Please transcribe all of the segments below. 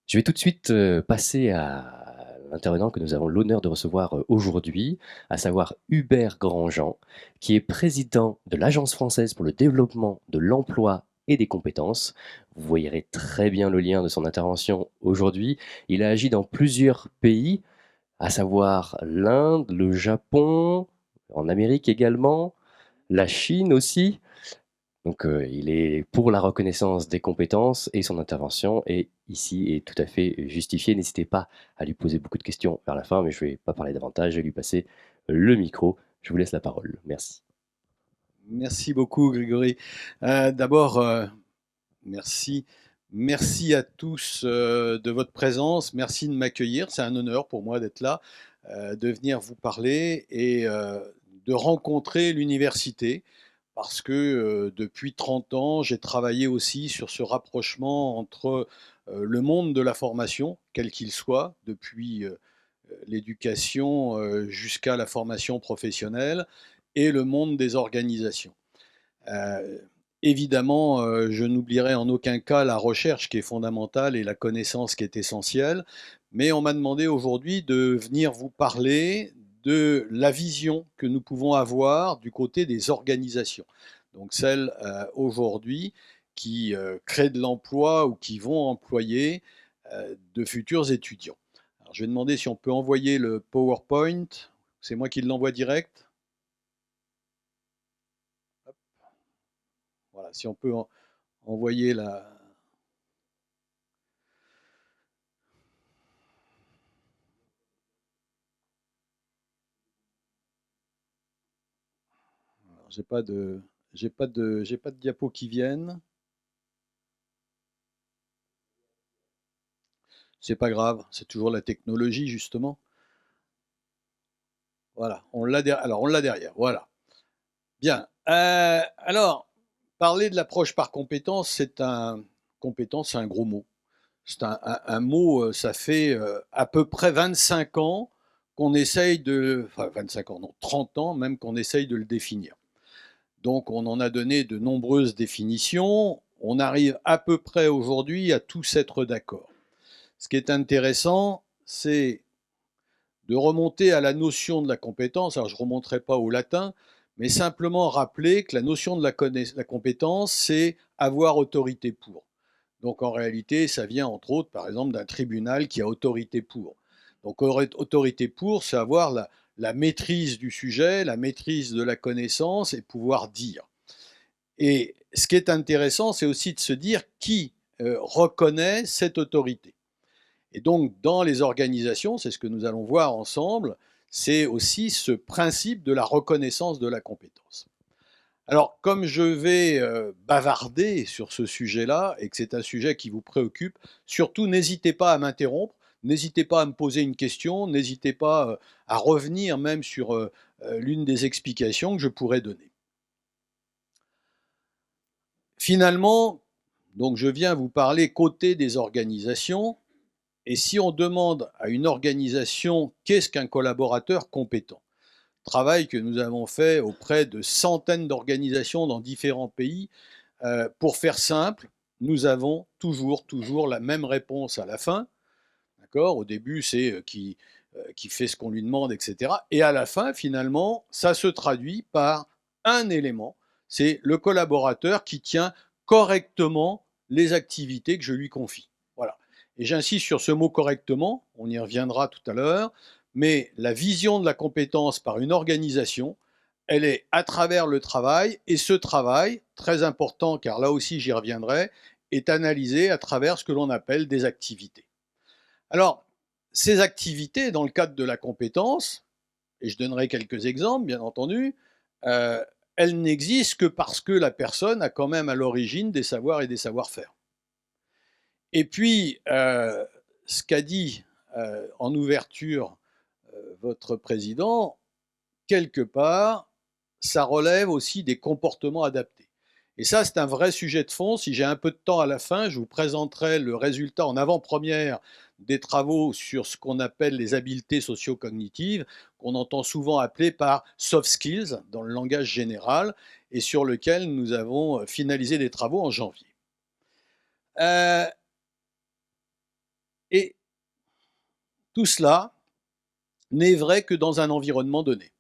Je vais tout de suite passer à l'intervenant que nous avons l'honneur de recevoir aujourd'hui, à savoir Hubert Grandjean, qui est président de l'Agence française pour le développement de l'emploi et des compétences. Vous voyerez très bien le lien de son intervention aujourd'hui. Il a agi dans plusieurs pays, à savoir l'Inde, le Japon, en Amérique également, la Chine aussi. Donc, il est pour la reconnaissance des compétences et son intervention est ici est tout à fait justifiée. N'hésitez pas à lui poser beaucoup de questions vers la fin, mais je ne vais pas parler davantage, je vais lui passer le micro. Je vous laisse la parole. Merci. Merci beaucoup, Grégory. D'abord, merci. Merci à tous de votre présence. Merci de m'accueillir. C'est un honneur pour moi d'être là, de venir vous parler et de rencontrer l'université. Parce que depuis 30 ans, j'ai travaillé aussi sur ce rapprochement entre le monde de la formation, quel qu'il soit, depuis l'éducation jusqu'à la formation professionnelle, et le monde des organisations. Euh, Évidemment, je n'oublierai en aucun cas la recherche qui est fondamentale et la connaissance qui est essentielle, mais on m'a demandé aujourd'hui de venir vous parler de la vision que nous pouvons avoir du côté des organisations. Donc celles aujourd'hui qui créent de l'emploi ou qui vont employer de futurs étudiants. Alors, je vais demander si on peut envoyer le PowerPoint. C'est moi qui l'envoie direct. Voilà, si on peut envoyer la. Alors, j'ai pas de diapos qui viennent. C'est pas grave, c'est toujours la technologie justement. Voilà, alors on l'a derrière. Voilà. Bien. Alors, parler de l'approche par compétence, c'est un gros mot. C'est un mot, ça fait à peu près 25 ans qu'on essaye enfin 25 ans, non, 30 ans même qu'on essaye de le définir. Donc on en a donné de nombreuses définitions. On arrive à peu près aujourd'hui à tous être d'accord. Ce qui est intéressant, c'est de remonter à la notion de la compétence. Alors je ne remonterai pas au latin, mais simplement rappeler que la notion de la compétence, c'est avoir autorité pour. Donc en réalité, ça vient entre autres, par exemple, d'un tribunal qui a autorité pour. Donc autorité pour, c'est avoir la maîtrise du sujet, la maîtrise de la connaissance et pouvoir dire. Et ce qui est intéressant, c'est aussi de se dire qui reconnaît cette autorité. Et donc, dans les organisations, c'est ce que nous allons voir ensemble, c'est aussi ce principe de la reconnaissance de la compétence. Alors, comme je vais bavarder sur ce sujet-là, et que c'est un sujet qui vous préoccupe, surtout n'hésitez pas à m'interrompre, n'hésitez pas à me poser une question, n'hésitez pas à revenir même sur l'une des explications que je pourrais donner. Finalement, donc je viens vous parler côté des organisations, et si on demande à une organisation qu'est-ce qu'un collaborateur compétent, travail que nous avons fait auprès de centaines d'organisations dans différents pays, pour faire simple, nous avons toujours la même réponse à la fin. D'accord ? Au début, c'est qui fait ce qu'on lui demande, etc. Et à la fin, finalement, ça se traduit par un élément, c'est le collaborateur qui tient correctement les activités que je lui confie. Voilà. Et j'insiste sur ce mot correctement, on y reviendra tout à l'heure, mais la vision de la compétence par une organisation, elle est à travers le travail, et ce travail, très important, car là aussi j'y reviendrai, est analysé à travers ce que l'on appelle des activités. Alors, ces activités, dans le cadre de la compétence, et je donnerai quelques exemples, bien entendu, euh, elles n'existent que parce que la personne a quand même à l'origine des savoirs et des savoir-faire. Et puis, ce qu'a dit en ouverture votre président, quelque part, ça relève aussi des comportements adaptés. Et ça, c'est un vrai sujet de fond. Si j'ai un peu de temps à la fin, je vous présenterai le résultat en avant-première des travaux sur ce qu'on appelle les habiletés socio-cognitives, qu'on entend souvent appeler par soft skills dans le langage général, et sur lequel nous avons finalisé des travaux en janvier. Euh, tout cela n'est vrai que dans un environnement donné.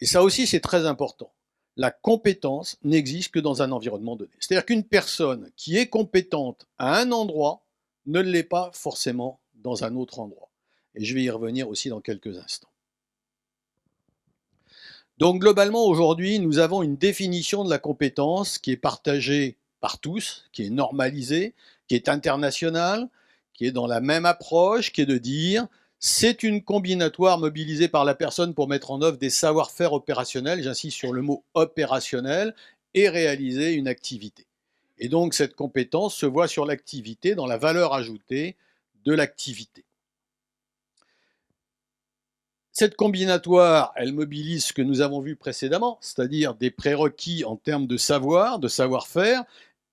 Et ça aussi, c'est très important. La compétence n'existe que dans un environnement donné. C'est-à-dire qu'une personne qui est compétente à un endroit ne l'est pas forcément dans un autre endroit. Et je vais y revenir aussi dans quelques instants. Donc globalement, aujourd'hui, nous avons une définition de la compétence qui est partagée par tous, qui est normalisée, qui est internationale, qui est dans la même approche, qui est de dire c'est une combinatoire mobilisée par la personne pour mettre en œuvre des savoir-faire opérationnels, j'insiste sur le mot opérationnel, et réaliser une activité. Et donc cette compétence se voit sur l'activité, dans la valeur ajoutée de l'activité. Cette combinatoire, elle mobilise ce que nous avons vu précédemment, c'est-à-dire des prérequis en termes de savoir, de savoir-faire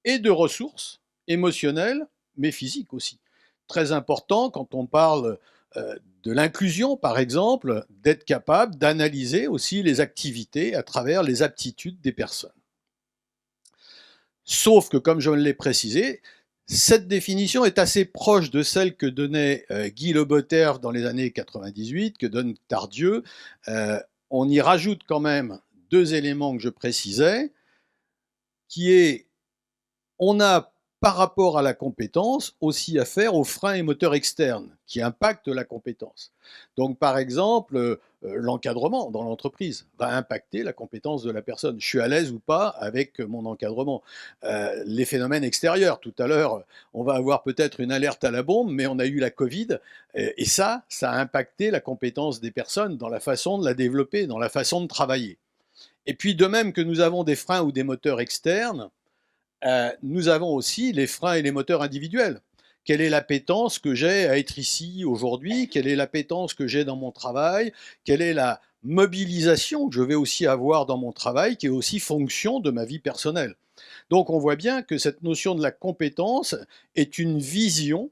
et de ressources émotionnelles, mais physiques aussi. Très important quand on parle de l'inclusion, par exemple, d'être capable d'analyser aussi les activités à travers les aptitudes des personnes. Sauf que, comme je l'ai précisé, cette définition est assez proche de celle que donnait Guy Leboter dans les années 98, que donne Tardieu. On y rajoute quand même deux éléments que je précisais, qui est, on a par rapport à la compétence aussi affaire aux freins et moteurs externes qui impactent la compétence. Donc par exemple, l'encadrement dans l'entreprise va impacter la compétence de la personne. Je suis à l'aise ou pas avec mon encadrement. Les phénomènes extérieurs, tout à l'heure, on va avoir peut-être une alerte à la bombe, mais on a eu la Covid, et ça a impacté la compétence des personnes dans la façon de la développer, dans la façon de travailler. Et puis de même que nous avons des freins ou des moteurs externes, nous avons aussi les freins et les moteurs individuels. Quelle est l'appétence que j'ai à être ici aujourd'hui? Quelle est l'appétence que j'ai dans mon travail? Quelle est la mobilisation que je vais aussi avoir dans mon travail, qui est aussi fonction de ma vie personnelle? Donc on voit bien que cette notion de la compétence est une vision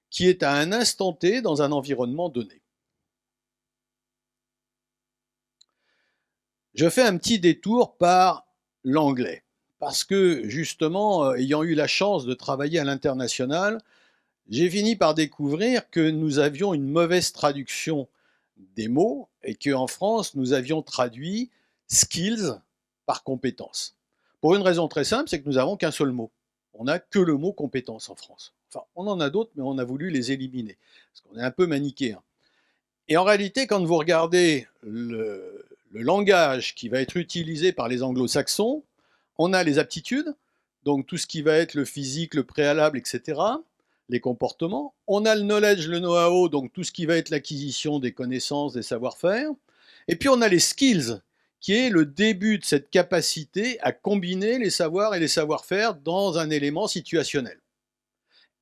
qui est à un instant T dans un environnement donné. Je fais un petit détour par l'anglais, parce que justement, ayant eu la chance de travailler à l'international, j'ai fini par découvrir que nous avions une mauvaise traduction des mots et qu'en France, nous avions traduit skills par compétence. Pour une raison très simple, c'est que nous n'avons qu'un seul mot. On n'a que le mot compétence en France. Enfin, on en a d'autres, mais on a voulu les éliminer, parce qu'on est un peu manichéen. Et en réalité, quand vous regardez le langage qui va être utilisé par les anglo-saxons, on a les aptitudes, donc tout ce qui va être le physique, le préalable, etc., les comportements. On a le knowledge, le know-how, donc tout ce qui va être l'acquisition des connaissances, des savoir-faire. Et puis on a les skills, qui est le début de cette capacité à combiner les savoirs et les savoir-faire dans un élément situationnel.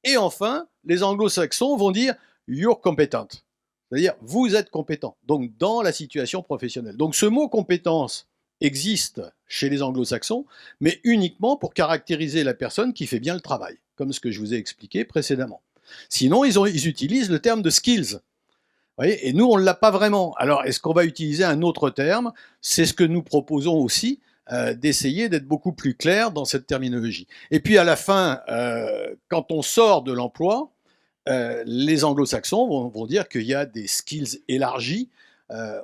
Et enfin, les anglo-saxons vont dire « you're competent », c'est-à-dire « vous êtes compétent », donc dans la situation professionnelle. Donc ce mot « compétence » existe chez les anglo-saxons, mais uniquement pour caractériser la personne qui fait bien le travail, comme ce que je vous ai expliqué précédemment. Sinon, ils utilisent le terme de skills. Vous voyez, et nous, on ne l'a pas vraiment. Alors, est-ce qu'on va utiliser un autre terme? C'est ce que nous proposons aussi, d'essayer d'être beaucoup plus clair dans cette terminologie. Et puis à la fin, quand on sort de l'emploi, les anglo-saxons vont dire qu'il y a des skills élargis,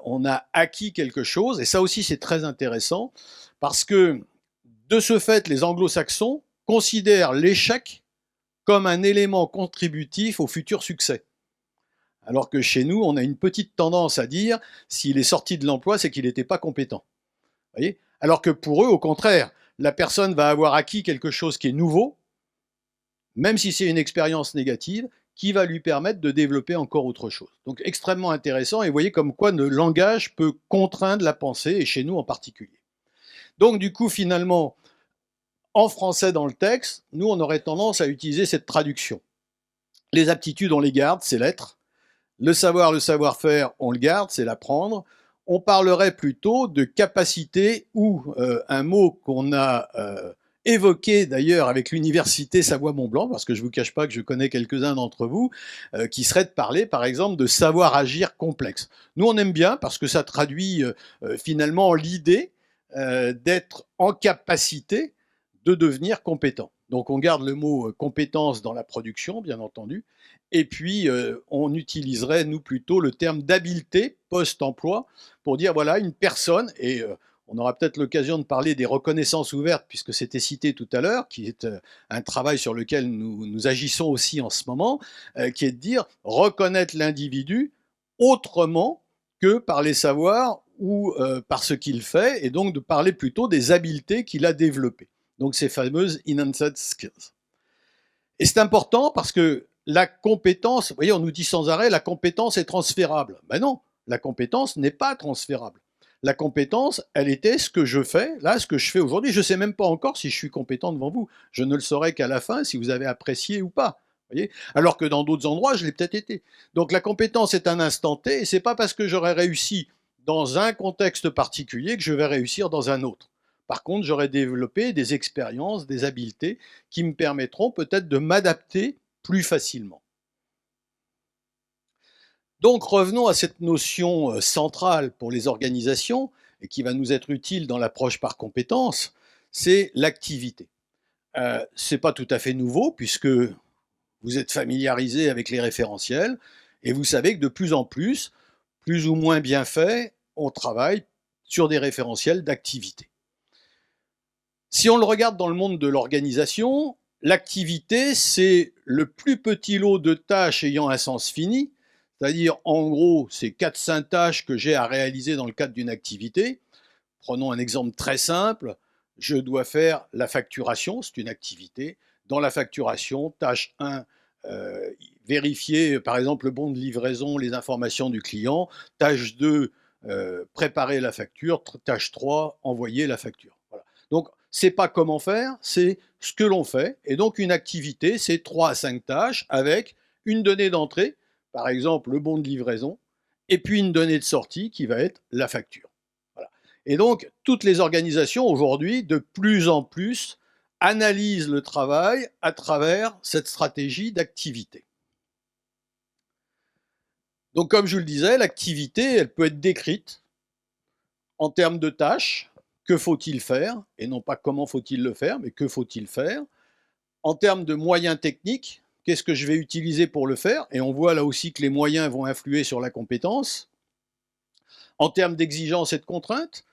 on a acquis quelque chose, et ça aussi c'est très intéressant, parce que de ce fait, les anglo-saxons considèrent l'échec comme un élément contributif au futur succès. Alors que chez nous, on a une petite tendance à dire, s'il est sorti de l'emploi, c'est qu'il n'était pas compétent. Vous voyez? Alors que pour eux, au contraire, la personne va avoir acquis quelque chose qui est nouveau, même si c'est une expérience négative, qui va lui permettre de développer encore autre chose. Donc extrêmement intéressant, et vous voyez comme quoi le langage peut contraindre la pensée, et chez nous en particulier. Donc du coup, finalement, en français dans le texte, nous on aurait tendance à utiliser cette traduction. Les aptitudes, on les garde, c'est l'être. Le savoir, le savoir-faire, on le garde, c'est l'apprendre. On parlerait plutôt de capacité ou un mot qu'on a évoqué d'ailleurs avec l'université Savoie-Mont-Blanc, parce que je ne vous cache pas que je connais quelques-uns d'entre vous, qui serait de parler par exemple de savoir-agir complexe. Nous on aime bien parce que ça traduit finalement l'idée d'être en capacité de devenir compétent. Donc on garde le mot compétence dans la production, bien entendu. Et puis on utiliserait, nous, plutôt le terme d'habileté post-emploi pour dire, voilà, une personne, et on aura peut-être l'occasion de parler des reconnaissances ouvertes, puisque c'était cité tout à l'heure, qui est un travail sur lequel nous agissons aussi en ce moment, qui est de dire reconnaître l'individu autrement que par les savoirs ou par ce qu'il fait, et donc de parler plutôt des habiletés qu'il a développées. Donc ces fameuses enhanced skills. Et c'est important parce que la compétence, vous voyez, on nous dit sans arrêt, la compétence est transférable. Ben non, la compétence n'est pas transférable. La compétence, elle était ce que je fais, là, ce que je fais aujourd'hui. Je ne sais même pas encore si je suis compétent devant vous. Je ne le saurai qu'à la fin, si vous avez apprécié ou pas. Voyez, alors que dans d'autres endroits, je l'ai peut-être été. Donc la compétence est un instant T, et c'est pas parce que j'aurais réussi dans un contexte particulier que je vais réussir dans un autre. Par contre, j'aurais développé des expériences, des habiletés qui me permettront peut-être de m'adapter plus facilement. Donc revenons à cette notion centrale pour les organisations et qui va nous être utile dans l'approche par compétences, c'est l'activité. C'est pas tout à fait nouveau puisque vous êtes familiarisé avec les référentiels et vous savez que de plus en plus ou moins bien fait, on travaille sur des référentiels d'activité. Si on le regarde dans le monde de l'organisation, l'activité, c'est le plus petit lot de tâches ayant un sens fini, c'est-à-dire en gros, c'est 4-5 tâches que j'ai à réaliser dans le cadre d'une activité. Prenons un exemple très simple, je dois faire la facturation, c'est une activité. Dans la facturation, tâche 1, vérifier par exemple le bon de livraison, les informations du client. Tâche 2, préparer la facture. Tâche 3, envoyer la facture. Voilà. Donc, c'est pas comment faire, c'est ce que l'on fait. Et donc, une activité, c'est 3 à 5 tâches avec une donnée d'entrée, par exemple le bon de livraison, et puis une donnée de sortie qui va être la facture. Voilà. Et donc, toutes les organisations aujourd'hui, de plus en plus, analysent le travail à travers cette stratégie d'activité. Donc, comme je le disais, l'activité, elle peut être décrite en termes de tâches. Que faut-il faire? Et non pas comment faut-il le faire, mais que faut-il faire? En termes de moyens techniques, qu'est-ce que je vais utiliser pour le faire? Et on voit là aussi que les moyens vont influer sur la compétence. En termes d'exigences et de contraintes,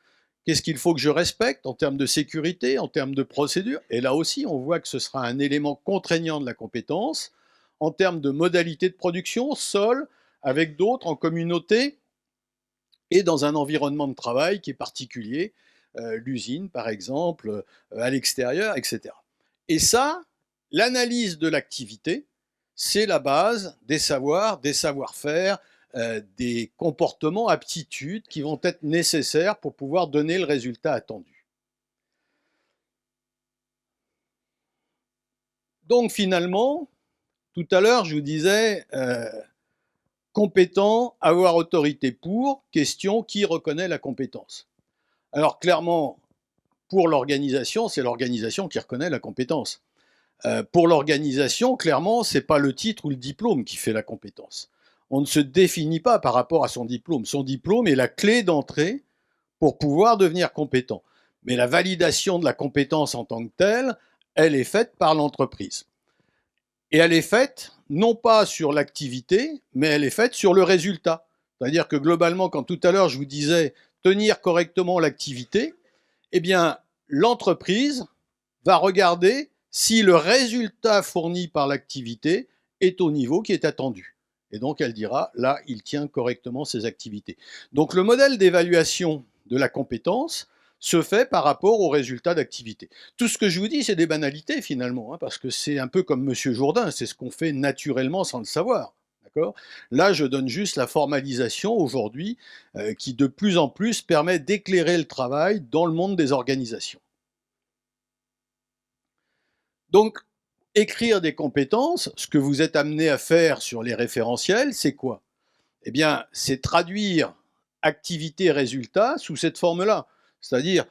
qu'est-ce qu'il faut que je respecte en termes de sécurité, en termes de procédure? Et là aussi, on voit que ce sera un élément contraignant de la compétence. En termes de modalités de production, seul, avec d'autres, en communauté, et dans un environnement de travail qui est particulier, l'usine par exemple, à l'extérieur, etc. Et ça, l'analyse de l'activité, c'est la base des savoirs, des savoir-faire, des comportements, aptitudes qui vont être nécessaires pour pouvoir donner le résultat attendu. Donc finalement, tout à l'heure, je vous disais, compétent, avoir autorité pour, question, qui reconnaît la compétence? Alors clairement, pour l'organisation, c'est l'organisation qui reconnaît la compétence. Pour l'organisation, clairement, ce n'est pas le titre ou le diplôme qui fait la compétence. On ne se définit pas par rapport à son diplôme. Son diplôme est la clé d'entrée pour pouvoir devenir compétent. Mais la validation de la compétence en tant que telle, elle est faite par l'entreprise. Et elle est faite non pas sur l'activité, mais elle est faite sur le résultat. C'est-à-dire que globalement, quand tout à l'heure je vous disais tenir correctement l'activité, eh bien, l'entreprise va regarder si le résultat fourni par l'activité est au niveau qui est attendu. Et donc, elle dira, là, il tient correctement ses activités. Donc, le modèle d'évaluation de la compétence se fait par rapport aux résultats d'activité. Tout ce que je vous dis, c'est des banalités, finalement, hein, parce que c'est un peu comme M. Jourdain, c'est ce qu'on fait naturellement sans le savoir. Là, je donne juste la formalisation aujourd'hui qui, de plus en plus, permet d'éclairer le travail dans le monde des organisations. Donc, écrire des compétences, ce que vous êtes amené à faire sur les référentiels, c'est quoi? Eh bien, c'est traduire activité et résultat sous cette forme-là. C'est-à-dire,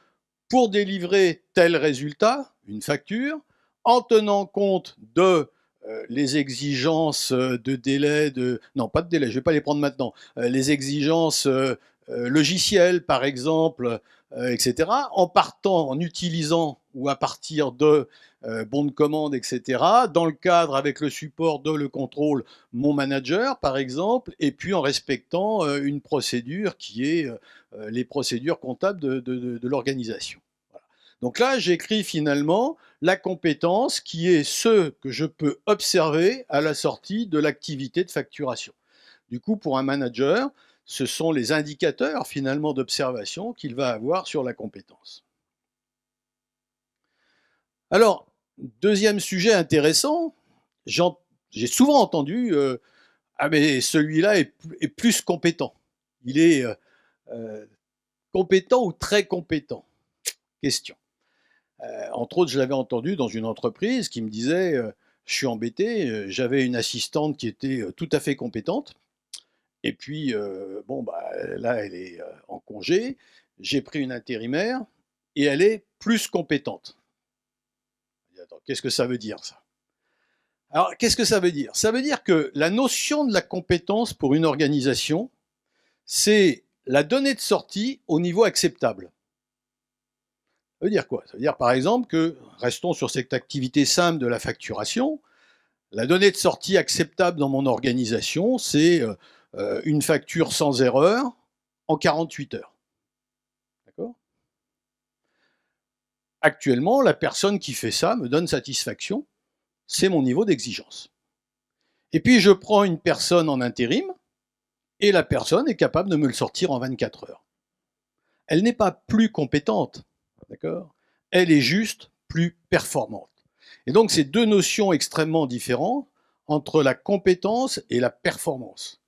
pour délivrer tel résultat, une facture, en tenant compte de les exigences de délai, non pas de délai, je ne vais pas les prendre maintenant, les exigences logicielles par exemple, etc., en partant, en utilisant ou à partir de bons de commande, etc. Dans le cadre, avec le support de le contrôle, mon manager, par exemple, et puis en respectant une procédure qui est les procédures comptables de l'organisation. Voilà. Donc là, j'écris finalement la compétence qui est ce que je peux observer à la sortie de l'activité de facturation. Du coup, pour un manager, ce sont les indicateurs finalement d'observation qu'il va avoir sur la compétence. Alors, deuxième sujet intéressant, j'ai souvent entendu ah mais celui-là est plus compétent. Il est compétent ou très compétent? Question. Entre autres, je l'avais entendu dans une entreprise qui me disait je suis embêté, j'avais une assistante qui était tout à fait compétente. Et puis, bon, bah, là, elle est en congé. J'ai pris une intérimaire et elle est plus compétente. Attends, qu'est-ce que ça veut dire, ça? Alors, qu'est-ce que ça veut dire? Ça veut dire que la notion de la compétence pour une organisation, c'est la donnée de sortie au niveau acceptable. Ça veut dire quoi? Ça veut dire, par exemple, que, restons sur cette activité simple de la facturation, la donnée de sortie acceptable dans mon organisation, c'est une facture sans erreur en 48 heures. D'accord? Actuellement, la personne qui fait ça me donne satisfaction, c'est mon niveau d'exigence. Et puis je prends une personne en intérim, et la personne est capable de me le sortir en 24 heures. Elle n'est pas plus compétente, d'accord? Elle est juste plus performante. Et donc c'est deux notions extrêmement différentes entre la compétence et la performance.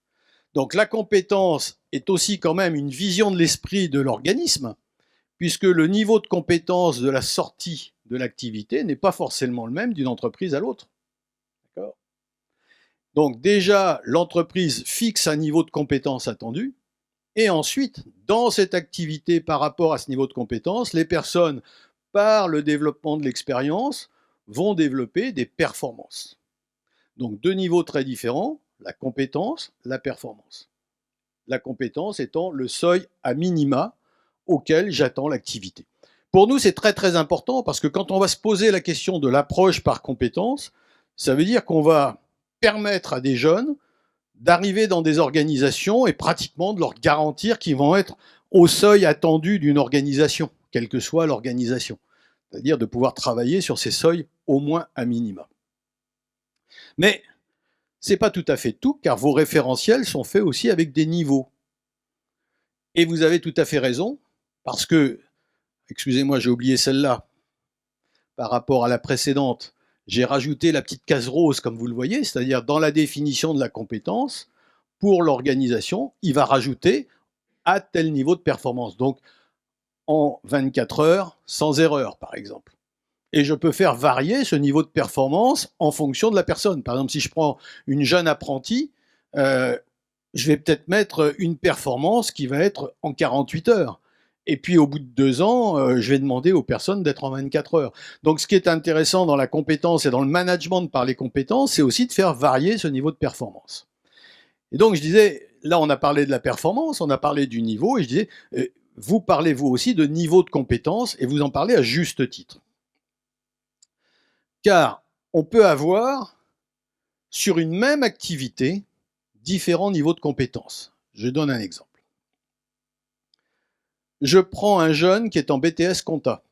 Donc la compétence est aussi quand même une vision de l'esprit de l'organisme, puisque le niveau de compétence de la sortie de l'activité n'est pas forcément le même d'une entreprise à l'autre. D'accord ? Donc déjà, l'entreprise fixe un niveau de compétence attendu, et ensuite, dans cette activité par rapport à ce niveau de compétence, les personnes, par le développement de l'expérience, vont développer des performances. Donc deux niveaux très différents, la compétence, la performance. La compétence étant le seuil à minima auquel j'attends l'activité. Pour nous, c'est très très important parce que quand on va se poser la question de l'approche par compétence, ça veut dire qu'on va permettre à des jeunes d'arriver dans des organisations et pratiquement de leur garantir qu'ils vont être au seuil attendu d'une organisation, quelle que soit l'organisation. C'est-à-dire de pouvoir travailler sur ces seuils au moins à minima. Mais ce n'est pas tout à fait tout, car vos référentiels sont faits aussi avec des niveaux. Et vous avez tout à fait raison, parce que, excusez-moi, j'ai oublié celle-là, par rapport à la précédente, j'ai rajouté la petite case rose, comme vous le voyez, c'est-à-dire dans la définition de la compétence, pour l'organisation, il va rajouter à tel niveau de performance. Donc, en 24 heures, sans erreur, par exemple. Et je peux faire varier ce niveau de performance en fonction de la personne. Par exemple, si je prends une jeune apprentie, je vais peut-être mettre une performance qui va être en 48 heures. Et puis au bout de 2 ans, je vais demander aux personnes d'être en 24 heures. Donc ce qui est intéressant dans la compétence et dans le management par les compétences, c'est aussi de faire varier ce niveau de performance. Et donc je disais, là on a parlé de la performance, on a parlé du niveau, et je disais, vous parlez vous aussi de niveau de compétence, et vous en parlez à juste titre. Car on peut avoir, sur une même activité, différents niveaux de compétences. Je donne un exemple. Je prends un jeune qui est en BTS Compta.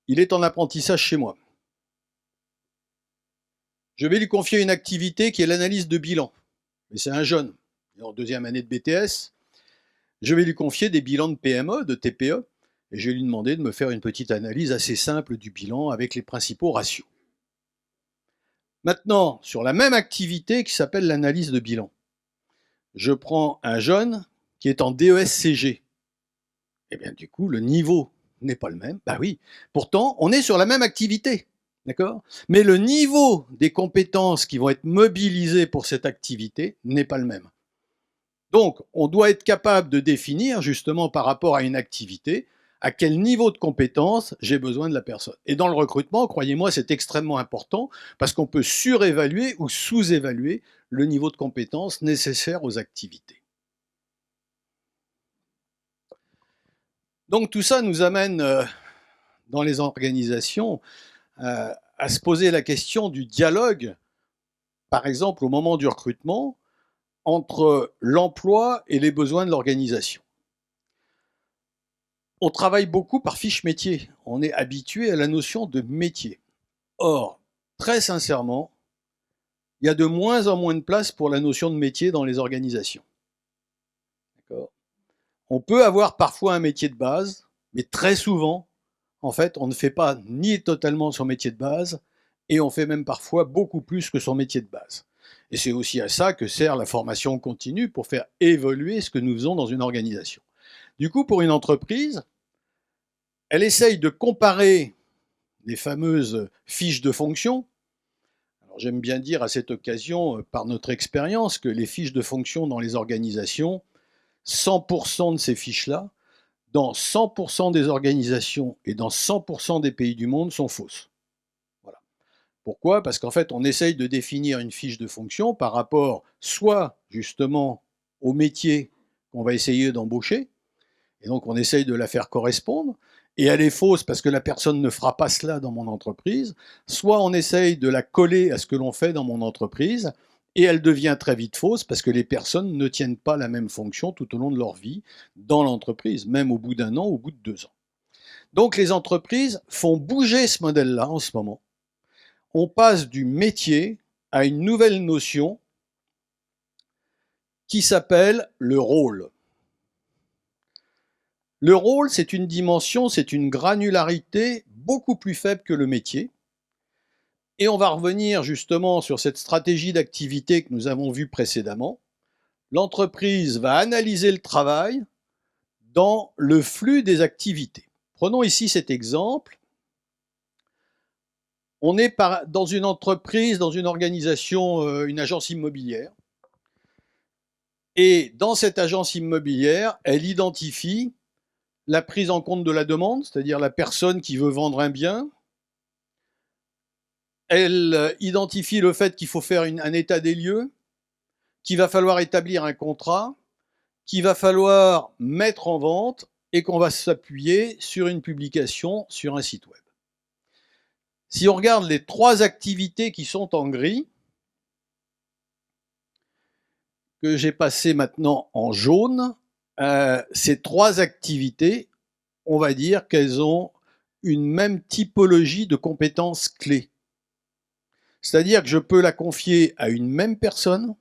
Il est en apprentissage chez moi. Je vais lui confier une activité qui est l'analyse de bilan. Mais c'est un jeune, il est en deuxième année de BTS. Je vais lui confier des bilans de PME, de TPE, et je vais lui demander de me faire une petite analyse assez simple du bilan avec les principaux ratios. Maintenant, sur la même activité qui s'appelle l'analyse de bilan, je prends un jeune qui est en DESCG. Eh bien, du coup, le niveau n'est pas le même. Bah oui, pourtant, on est sur la même activité, d'accord? Mais le niveau des compétences qui vont être mobilisées pour cette activité n'est pas le même. Donc, on doit être capable de définir, justement, par rapport à une activité, à quel niveau de compétence j'ai besoin de la personne. Et dans le recrutement, croyez-moi, c'est extrêmement important parce qu'on peut surévaluer ou sous-évaluer le niveau de compétence nécessaire aux activités. Donc tout ça nous amène dans les organisations à se poser la question du dialogue, par exemple au moment du recrutement, entre l'emploi et les besoins de l'organisation. On travaille beaucoup par fiche métier. On est habitué à la notion de métier. Or, très sincèrement, il y a de moins en moins de place pour la notion de métier dans les organisations. D'accord ? On peut avoir parfois un métier de base, mais très souvent, en fait, on ne fait pas ni totalement son métier de base, et on fait même parfois beaucoup plus que son métier de base. Et c'est aussi à ça que sert la formation continue, pour faire évoluer ce que nous faisons dans une organisation. Du coup, pour une entreprise, elle essaye de comparer les fameuses fiches de fonction. Alors, j'aime bien dire à cette occasion, par notre expérience, que les fiches de fonction dans les organisations, 100% de ces fiches-là, dans 100% des organisations et dans 100% des pays du monde, sont fausses. Voilà. Pourquoi ? Parce qu'en fait, on essaye de définir une fiche de fonction par rapport soit justement au métier qu'on va essayer d'embaucher, et donc on essaye de la faire correspondre, et elle est fausse parce que la personne ne fera pas cela dans mon entreprise, soit on essaye de la coller à ce que l'on fait dans mon entreprise, et elle devient très vite fausse parce que les personnes ne tiennent pas la même fonction tout au long de leur vie dans l'entreprise, même au bout d'1 an, au bout de 2 ans. Donc les entreprises font bouger ce modèle-là en ce moment. On passe du métier à une nouvelle notion qui s'appelle le rôle. Le rôle, c'est une dimension, c'est une granularité beaucoup plus faible que le métier. Et on va revenir justement sur cette stratégie d'activité que nous avons vue précédemment. L'entreprise va analyser le travail dans le flux des activités. Prenons ici cet exemple. On est dans une entreprise, dans une organisation, une agence immobilière. Et dans cette agence immobilière, elle identifie la prise en compte de la demande, c'est-à-dire la personne qui veut vendre un bien. Elle identifie le fait qu'il faut faire un état des lieux, qu'il va falloir établir un contrat, qu'il va falloir mettre en vente et qu'on va s'appuyer sur une publication sur un site web. Si on regarde les 3 activités qui sont en gris, que j'ai passé maintenant en jaune, ces 3 activités, on va dire qu'elles ont une même typologie de compétences clés. C'est-à-dire que je peux la confier à une même personne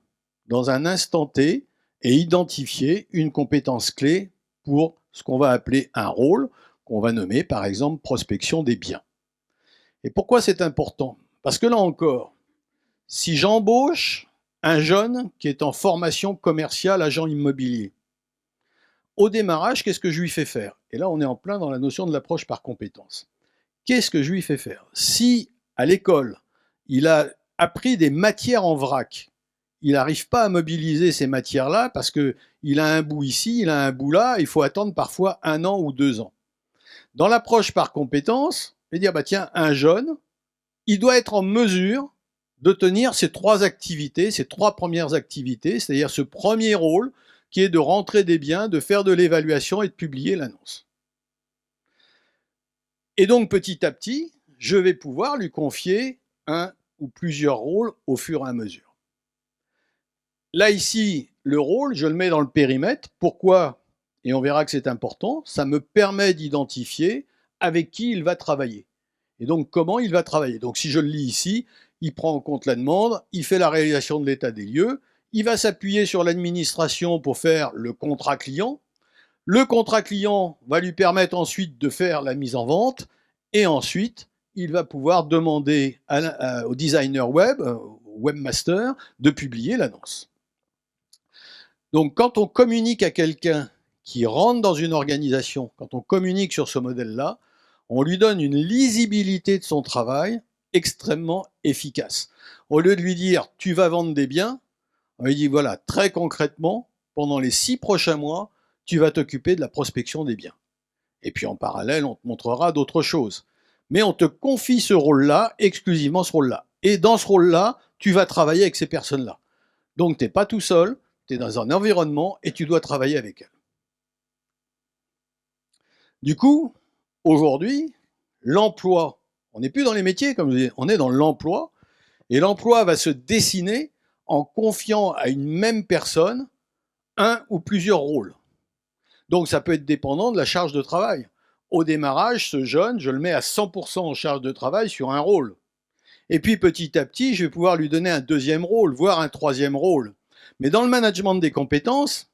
dans un instant T et identifier une compétence clé pour ce qu'on va appeler un rôle, qu'on va nommer par exemple prospection des biens. Et pourquoi c'est important ? Parce que là encore, si j'embauche un jeune qui est en formation commerciale agent immobilier, au démarrage, qu'est-ce que je lui fais faire ? Et là, on est en plein dans la notion de l'approche par compétences. Qu'est-ce que je lui fais faire ? Si à l'école, il a appris des matières en vrac, il n'arrive pas à mobiliser ces matières-là parce qu'il a un bout ici, il a un bout là, il faut attendre parfois 1 an ou 2 ans. Dans l'approche par compétences, je vais dire, tiens, un jeune, il doit être en mesure de tenir ces 3 activités, ces 3 premières activités, c'est-à-dire ce premier rôle qui est de rentrer des biens, de faire de l'évaluation et de publier l'annonce. Et donc petit à petit, je vais pouvoir lui confier un ou plusieurs rôles au fur et à mesure. Là ici, le rôle, je le mets dans le périmètre. Pourquoi ? Et on verra que c'est important. Ça me permet d'identifier avec qui il va travailler. Et donc comment il va travailler. Donc si je le lis ici, il prend en compte la demande, il fait la réalisation de l'état des lieux, il va s'appuyer sur l'administration pour faire le contrat client. Le contrat client va lui permettre ensuite de faire la mise en vente et ensuite, il va pouvoir demander au designer web, au webmaster, de publier l'annonce. Donc quand on communique à quelqu'un qui rentre dans une organisation, quand on communique sur ce modèle-là, on lui donne une lisibilité de son travail extrêmement efficace. Au lieu de lui dire « tu vas vendre des biens », on lui dit « voilà, très concrètement, pendant les 6 prochains mois, tu vas t'occuper de la prospection des biens. » Et puis en parallèle, on te montrera d'autres choses. Mais on te confie ce rôle-là, exclusivement ce rôle-là. Et dans ce rôle-là, tu vas travailler avec ces personnes-là. Donc tu n'es pas tout seul, tu es dans un environnement et tu dois travailler avec elles. Du coup, aujourd'hui, l'emploi. On n'est plus dans les métiers, comme je dis, on est dans l'emploi. Et l'emploi va se dessiner en confiant à une même personne un ou plusieurs rôles. Donc ça peut être dépendant de la charge de travail. Au démarrage, ce jeune, je le mets à 100% en charge de travail sur un rôle. Et puis petit à petit, je vais pouvoir lui donner un deuxième rôle, voire un troisième rôle. Mais dans le management des compétences,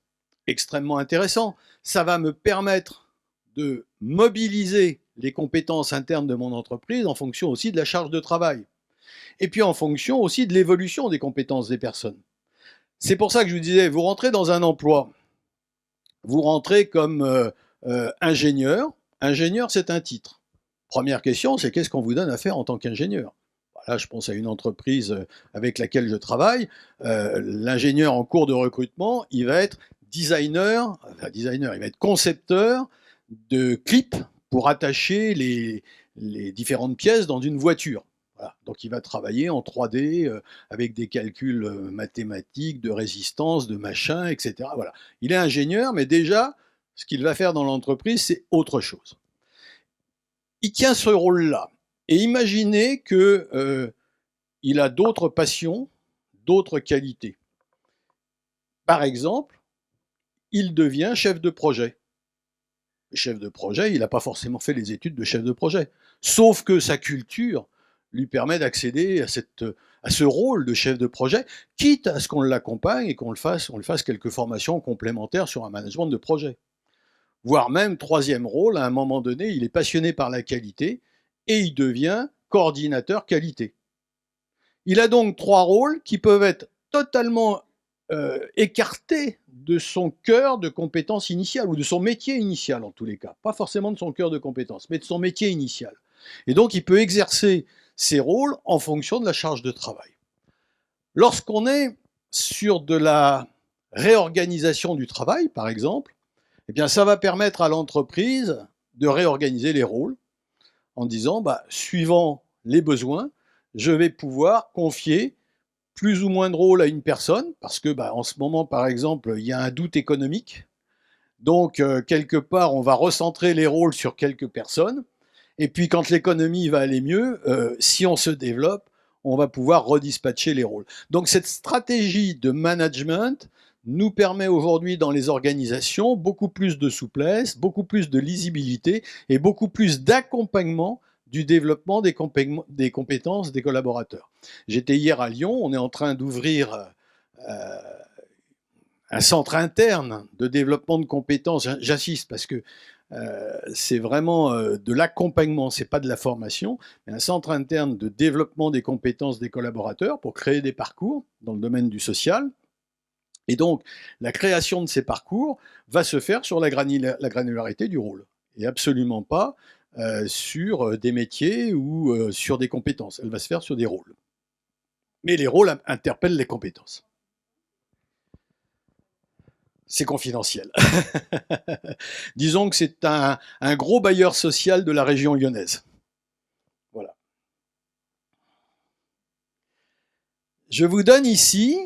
extrêmement intéressant, ça va me permettre de mobiliser les compétences internes de mon entreprise en fonction aussi de la charge de travail. Et puis en fonction aussi de l'évolution des compétences des personnes. C'est pour ça que je vous disais, vous rentrez dans un emploi, vous rentrez comme ingénieur. Ingénieur, c'est un titre. Première question, c'est qu'est-ce qu'on vous donne à faire en tant qu'ingénieur? Là, je pense à une entreprise avec laquelle je travaille. L'ingénieur en cours de recrutement, il va être designer, il va être concepteur de clips pour attacher les différentes pièces dans une voiture. Voilà. Donc il va travailler en 3D avec des calculs mathématiques, de résistance, de machin, etc. Voilà. Il est ingénieur, mais déjà, ce qu'il va faire dans l'entreprise, c'est autre chose. Il tient ce rôle-là. Et imaginez qu'il a d'autres passions, d'autres qualités. Par exemple, il devient chef de projet. Le chef de projet, il n'a pas forcément fait les études de chef de projet. Sauf que sa culture lui permet d'accéder à ce rôle de chef de projet, quitte à ce qu'on l'accompagne et qu'on lui fasse quelques formations complémentaires sur un management de projet. Voire même, troisième rôle, à un moment donné, il est passionné par la qualité et il devient coordinateur qualité. Il a donc trois rôles qui peuvent être totalement écartés de son cœur de compétence initiale, ou de son métier initial en tous les cas. Pas forcément de son cœur de compétence, mais de son métier initial. Et donc il peut exercer ses rôles en fonction de la charge de travail. Lorsqu'on est sur de la réorganisation du travail, par exemple, eh bien, ça va permettre à l'entreprise de réorganiser les rôles en disant, suivant les besoins, je vais pouvoir confier plus ou moins de rôles à une personne, parce que en ce moment, par exemple, il y a un doute économique. Donc, quelque part, on va recentrer les rôles sur quelques personnes. Et puis, quand l'économie va aller mieux, si on se développe, on va pouvoir redispatcher les rôles. Donc, cette stratégie de management nous permet aujourd'hui dans les organisations beaucoup plus de souplesse, beaucoup plus de lisibilité et beaucoup plus d'accompagnement du développement des compétences des collaborateurs. J'étais hier à Lyon, on est en train d'ouvrir un centre interne de développement de compétences. J'insiste parce que c'est vraiment de l'accompagnement, c'est pas de la formation, mais un centre interne de développement des compétences des collaborateurs pour créer des parcours dans le domaine du social. Et donc, la création de ces parcours va se faire sur la granularité du rôle, et absolument pas sur des métiers ou sur des compétences. Elle va se faire sur des rôles. Mais les rôles interpellent les compétences. C'est confidentiel. Disons que c'est un gros bailleur social de la région lyonnaise. Voilà. Je vous donne ici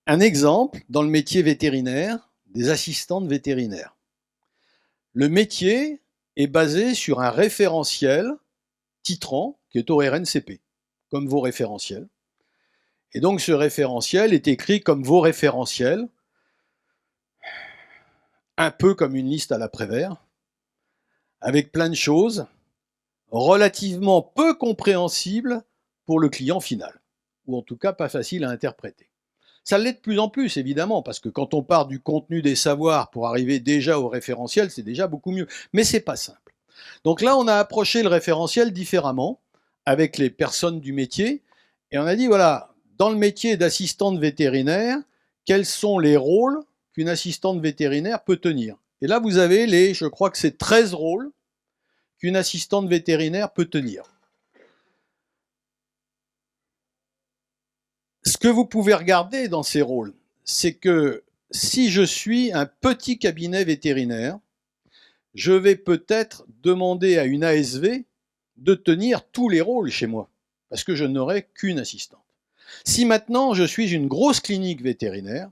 un exemple dans le métier vétérinaire des assistantes vétérinaires. Le métier est basé sur un référentiel titrant qui est au RNCP, comme vos référentiels. Et donc ce référentiel est écrit comme vos référentiels, un peu comme une liste à la Prévert, avec plein de choses relativement peu compréhensibles pour le client final, ou en tout cas pas facile à interpréter. Ça l'est de plus en plus, évidemment, parce que quand on part du contenu des savoirs pour arriver déjà au référentiel, c'est déjà beaucoup mieux. Mais c'est pas simple. Donc là, on a approché le référentiel différemment, avec les personnes du métier, et on a dit, voilà, dans le métier d'assistante vétérinaire, quels sont les rôles qu'une assistante vétérinaire peut tenir? Et là, vous avez je crois que c'est 13 rôles qu'une assistante vétérinaire peut tenir. Ce que vous pouvez regarder dans ces rôles, c'est que si je suis un petit cabinet vétérinaire, je vais peut-être demander à une ASV de tenir tous les rôles chez moi, parce que je n'aurai qu'une assistante. Si maintenant je suis une grosse clinique vétérinaire,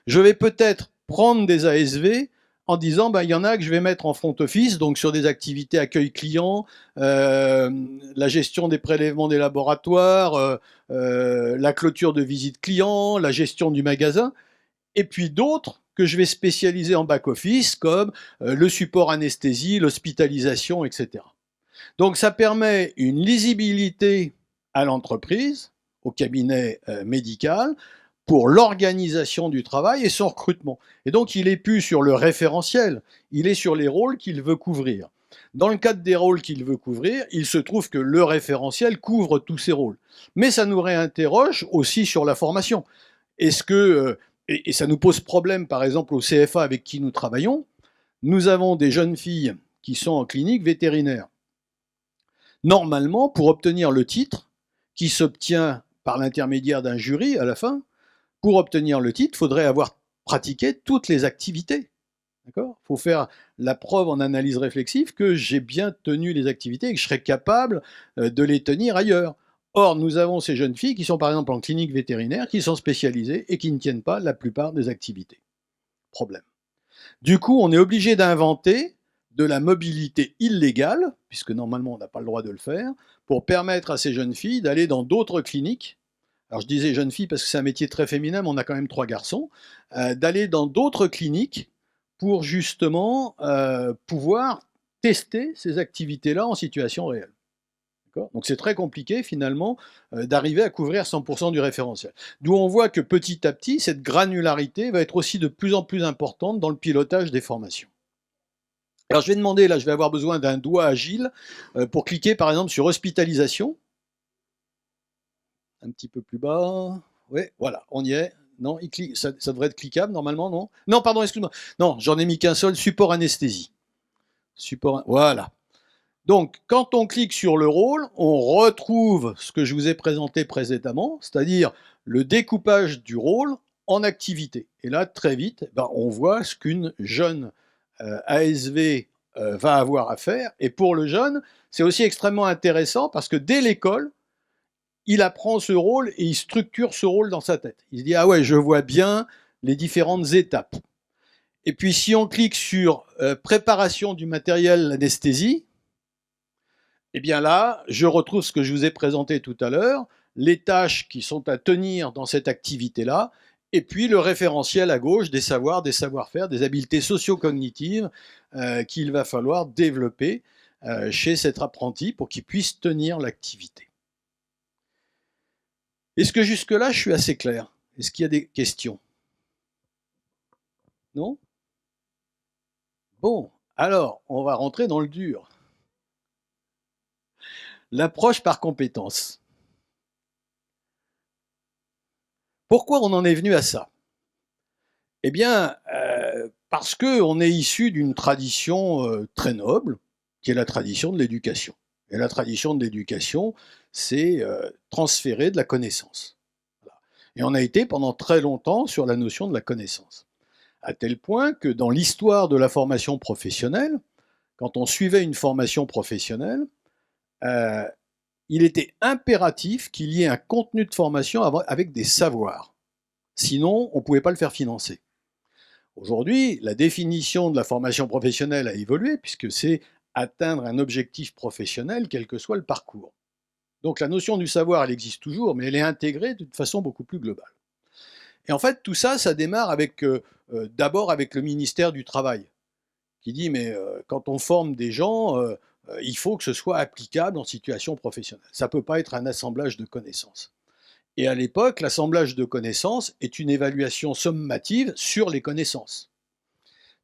je vais peut-être prendre des ASV en disant il y en a que je vais mettre en front office, donc sur des activités accueil client, la gestion des prélèvements des laboratoires, la clôture de visite client, la gestion du magasin, et puis d'autres que je vais spécialiser en back-office, comme le support anesthésie, l'hospitalisation, etc. Donc ça permet une lisibilité à l'entreprise, au cabinet médical, pour l'organisation du travail et son recrutement. Et donc, il n'est plus sur le référentiel, il est sur les rôles qu'il veut couvrir. Dans le cadre des rôles qu'il veut couvrir, il se trouve que le référentiel couvre tous ces rôles. Mais ça nous réinterroge aussi sur la formation. Est-ce que, et ça nous pose problème, par exemple, au CFA avec qui nous travaillons, nous avons des jeunes filles qui sont en clinique vétérinaire. Normalement, pour obtenir le titre, qui s'obtient par l'intermédiaire d'un jury à la fin, pour obtenir le titre, il faudrait avoir pratiqué toutes les activités. Il faut faire la preuve en analyse réflexive que j'ai bien tenu les activités et que je serais capable de les tenir ailleurs. Or, nous avons ces jeunes filles qui sont par exemple en clinique vétérinaire, qui sont spécialisées et qui ne tiennent pas la plupart des activités. Problème. Du coup, on est obligé d'inventer de la mobilité illégale, puisque normalement on n'a pas le droit de le faire, pour permettre à ces jeunes filles d'aller dans d'autres cliniques. Alors je disais jeunes filles parce que c'est un métier très féminin, mais on a quand même 3 garçons, d'aller dans d'autres cliniques pour justement pouvoir tester ces activités-là en situation réelle. Donc c'est très compliqué finalement d'arriver à couvrir 100% du référentiel. D'où on voit que petit à petit, cette granularité va être aussi de plus en plus importante dans le pilotage des formations. Alors je vais demander, là je vais avoir besoin d'un doigt agile pour cliquer par exemple sur hospitalisation. Un petit peu plus bas. Oui, voilà, on y est. Non, il clique, ça devrait être cliquable normalement, non? Non, pardon, excuse-moi. Non, j'en ai mis qu'un seul, support anesthésie. Support, voilà. Donc, quand on clique sur le rôle, on retrouve ce que je vous ai présenté précédemment, c'est-à-dire le découpage du rôle en activité. Et là, très vite, on voit ce qu'une jeune ASV va avoir à faire. Et pour le jeune, c'est aussi extrêmement intéressant parce que dès l'école, il apprend ce rôle et il structure ce rôle dans sa tête. Il se dit, ah ouais, je vois bien les différentes étapes. Et puis si on clique sur préparation du matériel anesthésie, eh bien là, je retrouve ce que je vous ai présenté tout à l'heure, les tâches qui sont à tenir dans cette activité-là, et puis le référentiel à gauche des savoirs, des savoir-faire, des habiletés socio-cognitives qu'il va falloir développer chez cet apprenti pour qu'il puisse tenir l'activité. Est-ce que jusque-là, je suis assez clair? Est-ce qu'il y a des questions? Non? Bon, alors, on va rentrer dans le dur. L'approche par compétence. Pourquoi on en est venu à ça? Eh bien, parce qu'on est issu d'une tradition très noble, qui est la tradition de l'éducation. Et la tradition de l'éducation, c'est transférer de la connaissance. Voilà. Et on a été pendant très longtemps sur la notion de la connaissance. À tel point que dans l'histoire de la formation professionnelle, quand on suivait une formation professionnelle, il était impératif qu'il y ait un contenu de formation avec des savoirs. Sinon, on ne pouvait pas le faire financer. Aujourd'hui, la définition de la formation professionnelle a évolué puisque c'est atteindre un objectif professionnel, quel que soit le parcours. Donc la notion du savoir, elle existe toujours, mais elle est intégrée d'une façon beaucoup plus globale. Et en fait, tout ça, ça démarre avec, d'abord avec le ministère du Travail, qui dit, mais quand on forme des gens, il faut que ce soit applicable en situation professionnelle. Ça ne peut pas être un assemblage de connaissances. Et à l'époque, l'assemblage de connaissances est une évaluation sommative sur les connaissances.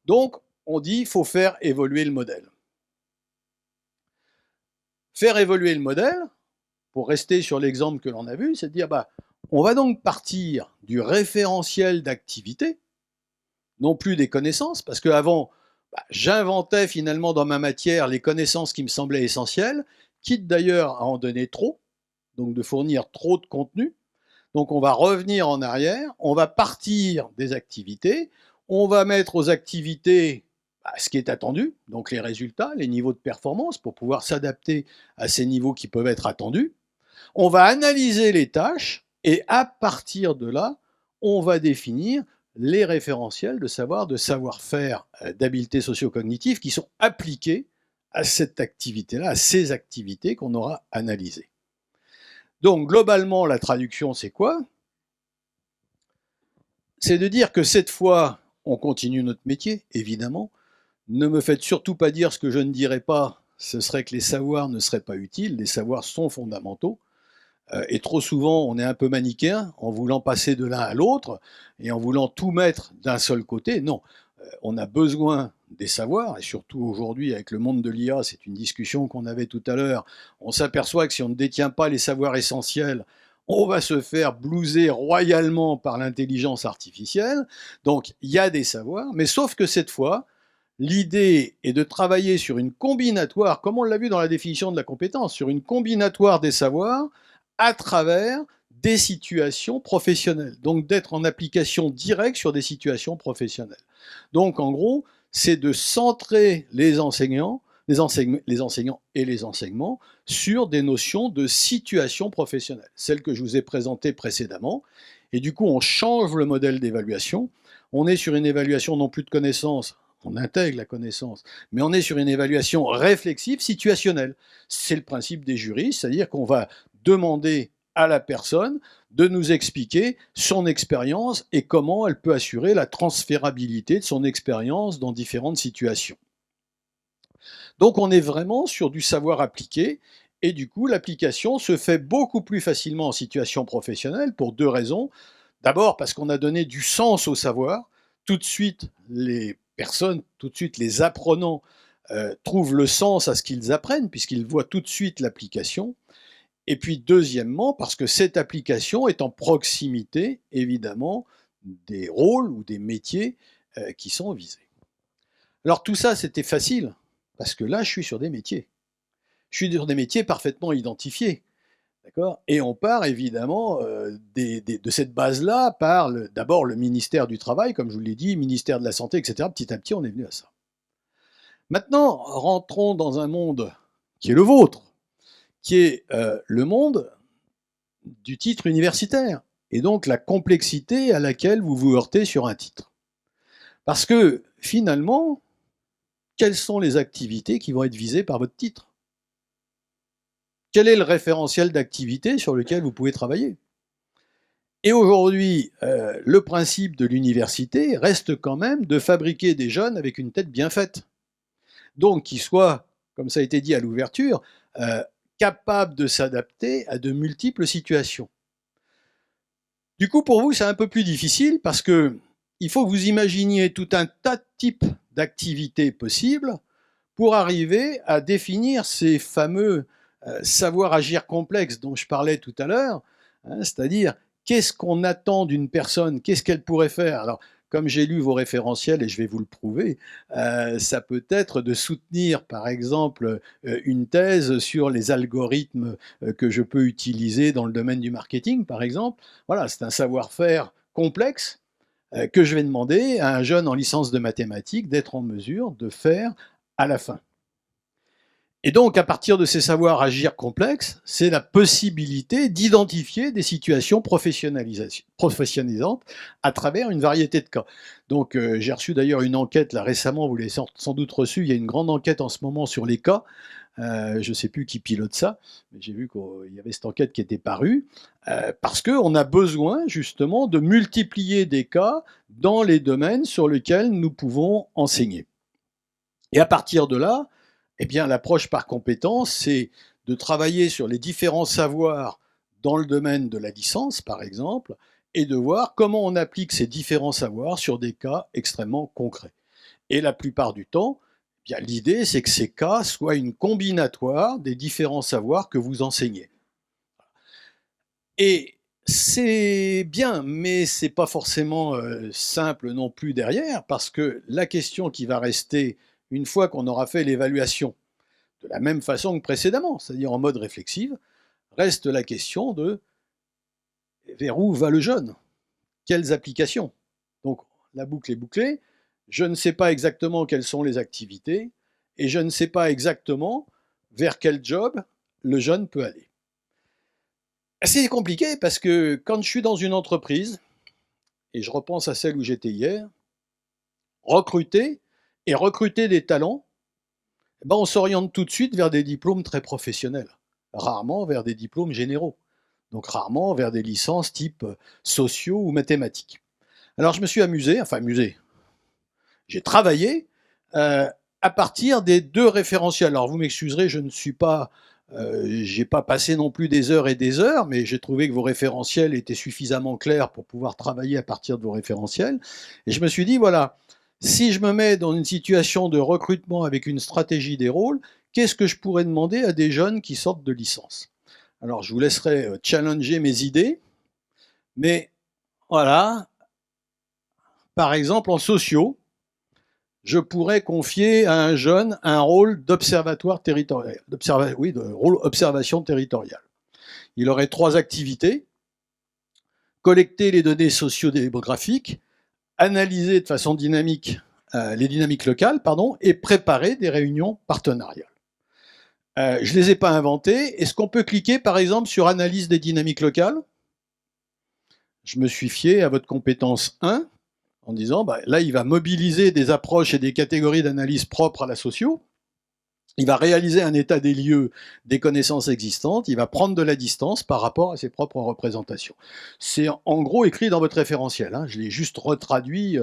Donc, on dit qu'il faut faire évoluer le modèle. Faire évoluer le modèle, pour rester sur l'exemple que l'on a vu, c'est de dire, on va donc partir du référentiel d'activité, non plus des connaissances, parce qu'avant, j'inventais finalement dans ma matière les connaissances qui me semblaient essentielles, quitte d'ailleurs à en donner trop, donc de fournir trop de contenu. Donc on va revenir en arrière, on va partir des activités, on va mettre aux activités ce qui est attendu, donc les résultats, les niveaux de performance pour pouvoir s'adapter à ces niveaux qui peuvent être attendus. On va analyser les tâches et à partir de là, on va définir les référentiels de savoir, de savoir-faire, d'habileté socio-cognitive qui sont appliqués à cette activité-là, à ces activités qu'on aura analysées. Donc, globalement, la traduction, c'est quoi? C'est de dire que cette fois, on continue notre métier, évidemment. Ne me faites surtout pas dire ce que je ne dirais pas, ce serait que les savoirs ne seraient pas utiles, les savoirs sont fondamentaux. Et trop souvent, on est un peu manichéen en voulant passer de l'un à l'autre et en voulant tout mettre d'un seul côté. Non, on a besoin des savoirs, et surtout aujourd'hui avec le monde de l'IA, c'est une discussion qu'on avait tout à l'heure, on s'aperçoit que si on ne détient pas les savoirs essentiels, on va se faire blouser royalement par l'intelligence artificielle. Donc il y a des savoirs, mais sauf que cette fois, l'idée est de travailler sur une combinatoire, comme on l'a vu dans la définition de la compétence, sur une combinatoire des savoirs à travers des situations professionnelles. Donc d'être en application directe sur des situations professionnelles. Donc en gros, c'est de centrer les enseignants et les enseignements sur des notions de situation professionnelle, celles que je vous ai présentées précédemment. Et du coup, on change le modèle d'évaluation. On est sur une évaluation non plus de connaissances, on intègre la connaissance, mais on est sur une évaluation réflexive, situationnelle. C'est le principe des jurys, c'est-à-dire qu'on va demander à la personne de nous expliquer son expérience et comment elle peut assurer la transférabilité de son expérience dans différentes situations. Donc on est vraiment sur du savoir appliqué, et du coup l'application se fait beaucoup plus facilement en situation professionnelle pour deux raisons. D'abord parce qu'on a donné du sens au savoir. Tout de suite, les personnes, tout de suite les apprenants trouvent le sens à ce qu'ils apprennent, puisqu'ils voient tout de suite l'application. Et puis deuxièmement, parce que cette application est en proximité, évidemment, des rôles ou des métiers qui sont visés. Alors tout ça, c'était facile, parce que là, je suis sur des métiers. Je suis sur des métiers parfaitement identifiés. D'accord. Et on part évidemment de cette base-là par d'abord le ministère du Travail, comme je vous l'ai dit, ministère de la Santé, etc. Petit à petit, on est venu à ça. Maintenant, rentrons dans un monde qui est le vôtre, qui est le monde du titre universitaire, et donc la complexité à laquelle vous vous heurtez sur un titre. Parce que finalement, quelles sont les activités qui vont être visées par votre titre? Quel est le référentiel d'activité sur lequel vous pouvez travailler? Et aujourd'hui, le principe de l'université reste quand même de fabriquer des jeunes avec une tête bien faite. Donc, qui soient, comme ça a été dit à l'ouverture, capables de s'adapter à de multiples situations. Du coup, pour vous, c'est un peu plus difficile parce que il faut que vous imaginiez tout un tas de types d'activités possibles pour arriver à définir ces fameux savoirs agir complexes dont je parlais tout à l'heure, hein, c'est-à-dire qu'est-ce qu'on attend d'une personne, qu'est-ce qu'elle pourrait faire. Alors, comme j'ai lu vos référentiels et je vais vous le prouver, ça peut être de soutenir, par exemple, une thèse sur les algorithmes que je peux utiliser dans le domaine du marketing, par exemple. Voilà, c'est un savoir-faire complexe que je vais demander à un jeune en licence de mathématiques d'être en mesure de faire à la fin. Et donc, à partir de ces savoirs agir complexes, c'est la possibilité d'identifier des situations professionnalisantes à travers une variété de cas. Donc, j'ai reçu d'ailleurs une enquête là récemment, vous l'avez sans doute reçue, il y a une grande enquête en ce moment sur les cas. Je ne sais plus qui pilote ça, mais j'ai vu qu'il y avait cette enquête qui était parue, parce qu'on a besoin justement de multiplier des cas dans les domaines sur lesquels nous pouvons enseigner. Et à partir de là, eh bien, l'approche par compétence, c'est de travailler sur les différents savoirs dans le domaine de la licence, par exemple, et de voir comment on applique ces différents savoirs sur des cas extrêmement concrets. Et la plupart du temps, eh bien, l'idée, c'est que ces cas soient une combinatoire des différents savoirs que vous enseignez. Et c'est bien, mais c'est pas forcément simple non plus derrière, parce que la question qui va rester une fois qu'on aura fait l'évaluation, de la même façon que précédemment, c'est-à-dire en mode réflexive, reste la question de vers où va le jeune? Quelles applications? Donc la boucle est bouclée, je ne sais pas exactement quelles sont les activités, et je ne sais pas exactement vers quel job le jeune peut aller. C'est compliqué parce que quand je suis dans une entreprise et je repense à celle où j'étais hier, recruter et recruter des talents, eh ben on s'oriente tout de suite vers des diplômes très professionnels, rarement vers des diplômes généraux, donc rarement vers des licences type sociaux ou mathématiques. Alors je me suis amusé, j'ai travaillé à partir des deux référentiels. Alors vous m'excuserez, je ne suis pas, j'ai pas passé non plus des heures et des heures, mais j'ai trouvé que vos référentiels étaient suffisamment clairs pour pouvoir travailler à partir de vos référentiels. Et je me suis dit, voilà, si je me mets dans une situation de recrutement avec une stratégie des rôles, qu'est-ce que je pourrais demander à des jeunes qui sortent de licence? Alors je vous laisserai challenger mes idées, mais voilà, par exemple en sociaux, je pourrais confier à un jeune un rôle d'observatoire territorial, de rôle observation territoriale. Il aurait 3 activités: collecter les données sociodémographiques, analyser de façon dynamique les dynamiques locales, et préparer des réunions partenariales. Je ne les ai pas inventées. Est-ce qu'on peut cliquer par exemple sur analyse des dynamiques locales? Je me suis fié à votre compétence 1 en disant, là, il va mobiliser des approches et des catégories d'analyse propres à la socio. Il va réaliser un état des lieux des connaissances existantes. Il va prendre de la distance par rapport à ses propres représentations. C'est en gros écrit dans votre référentiel. Je l'ai juste retraduit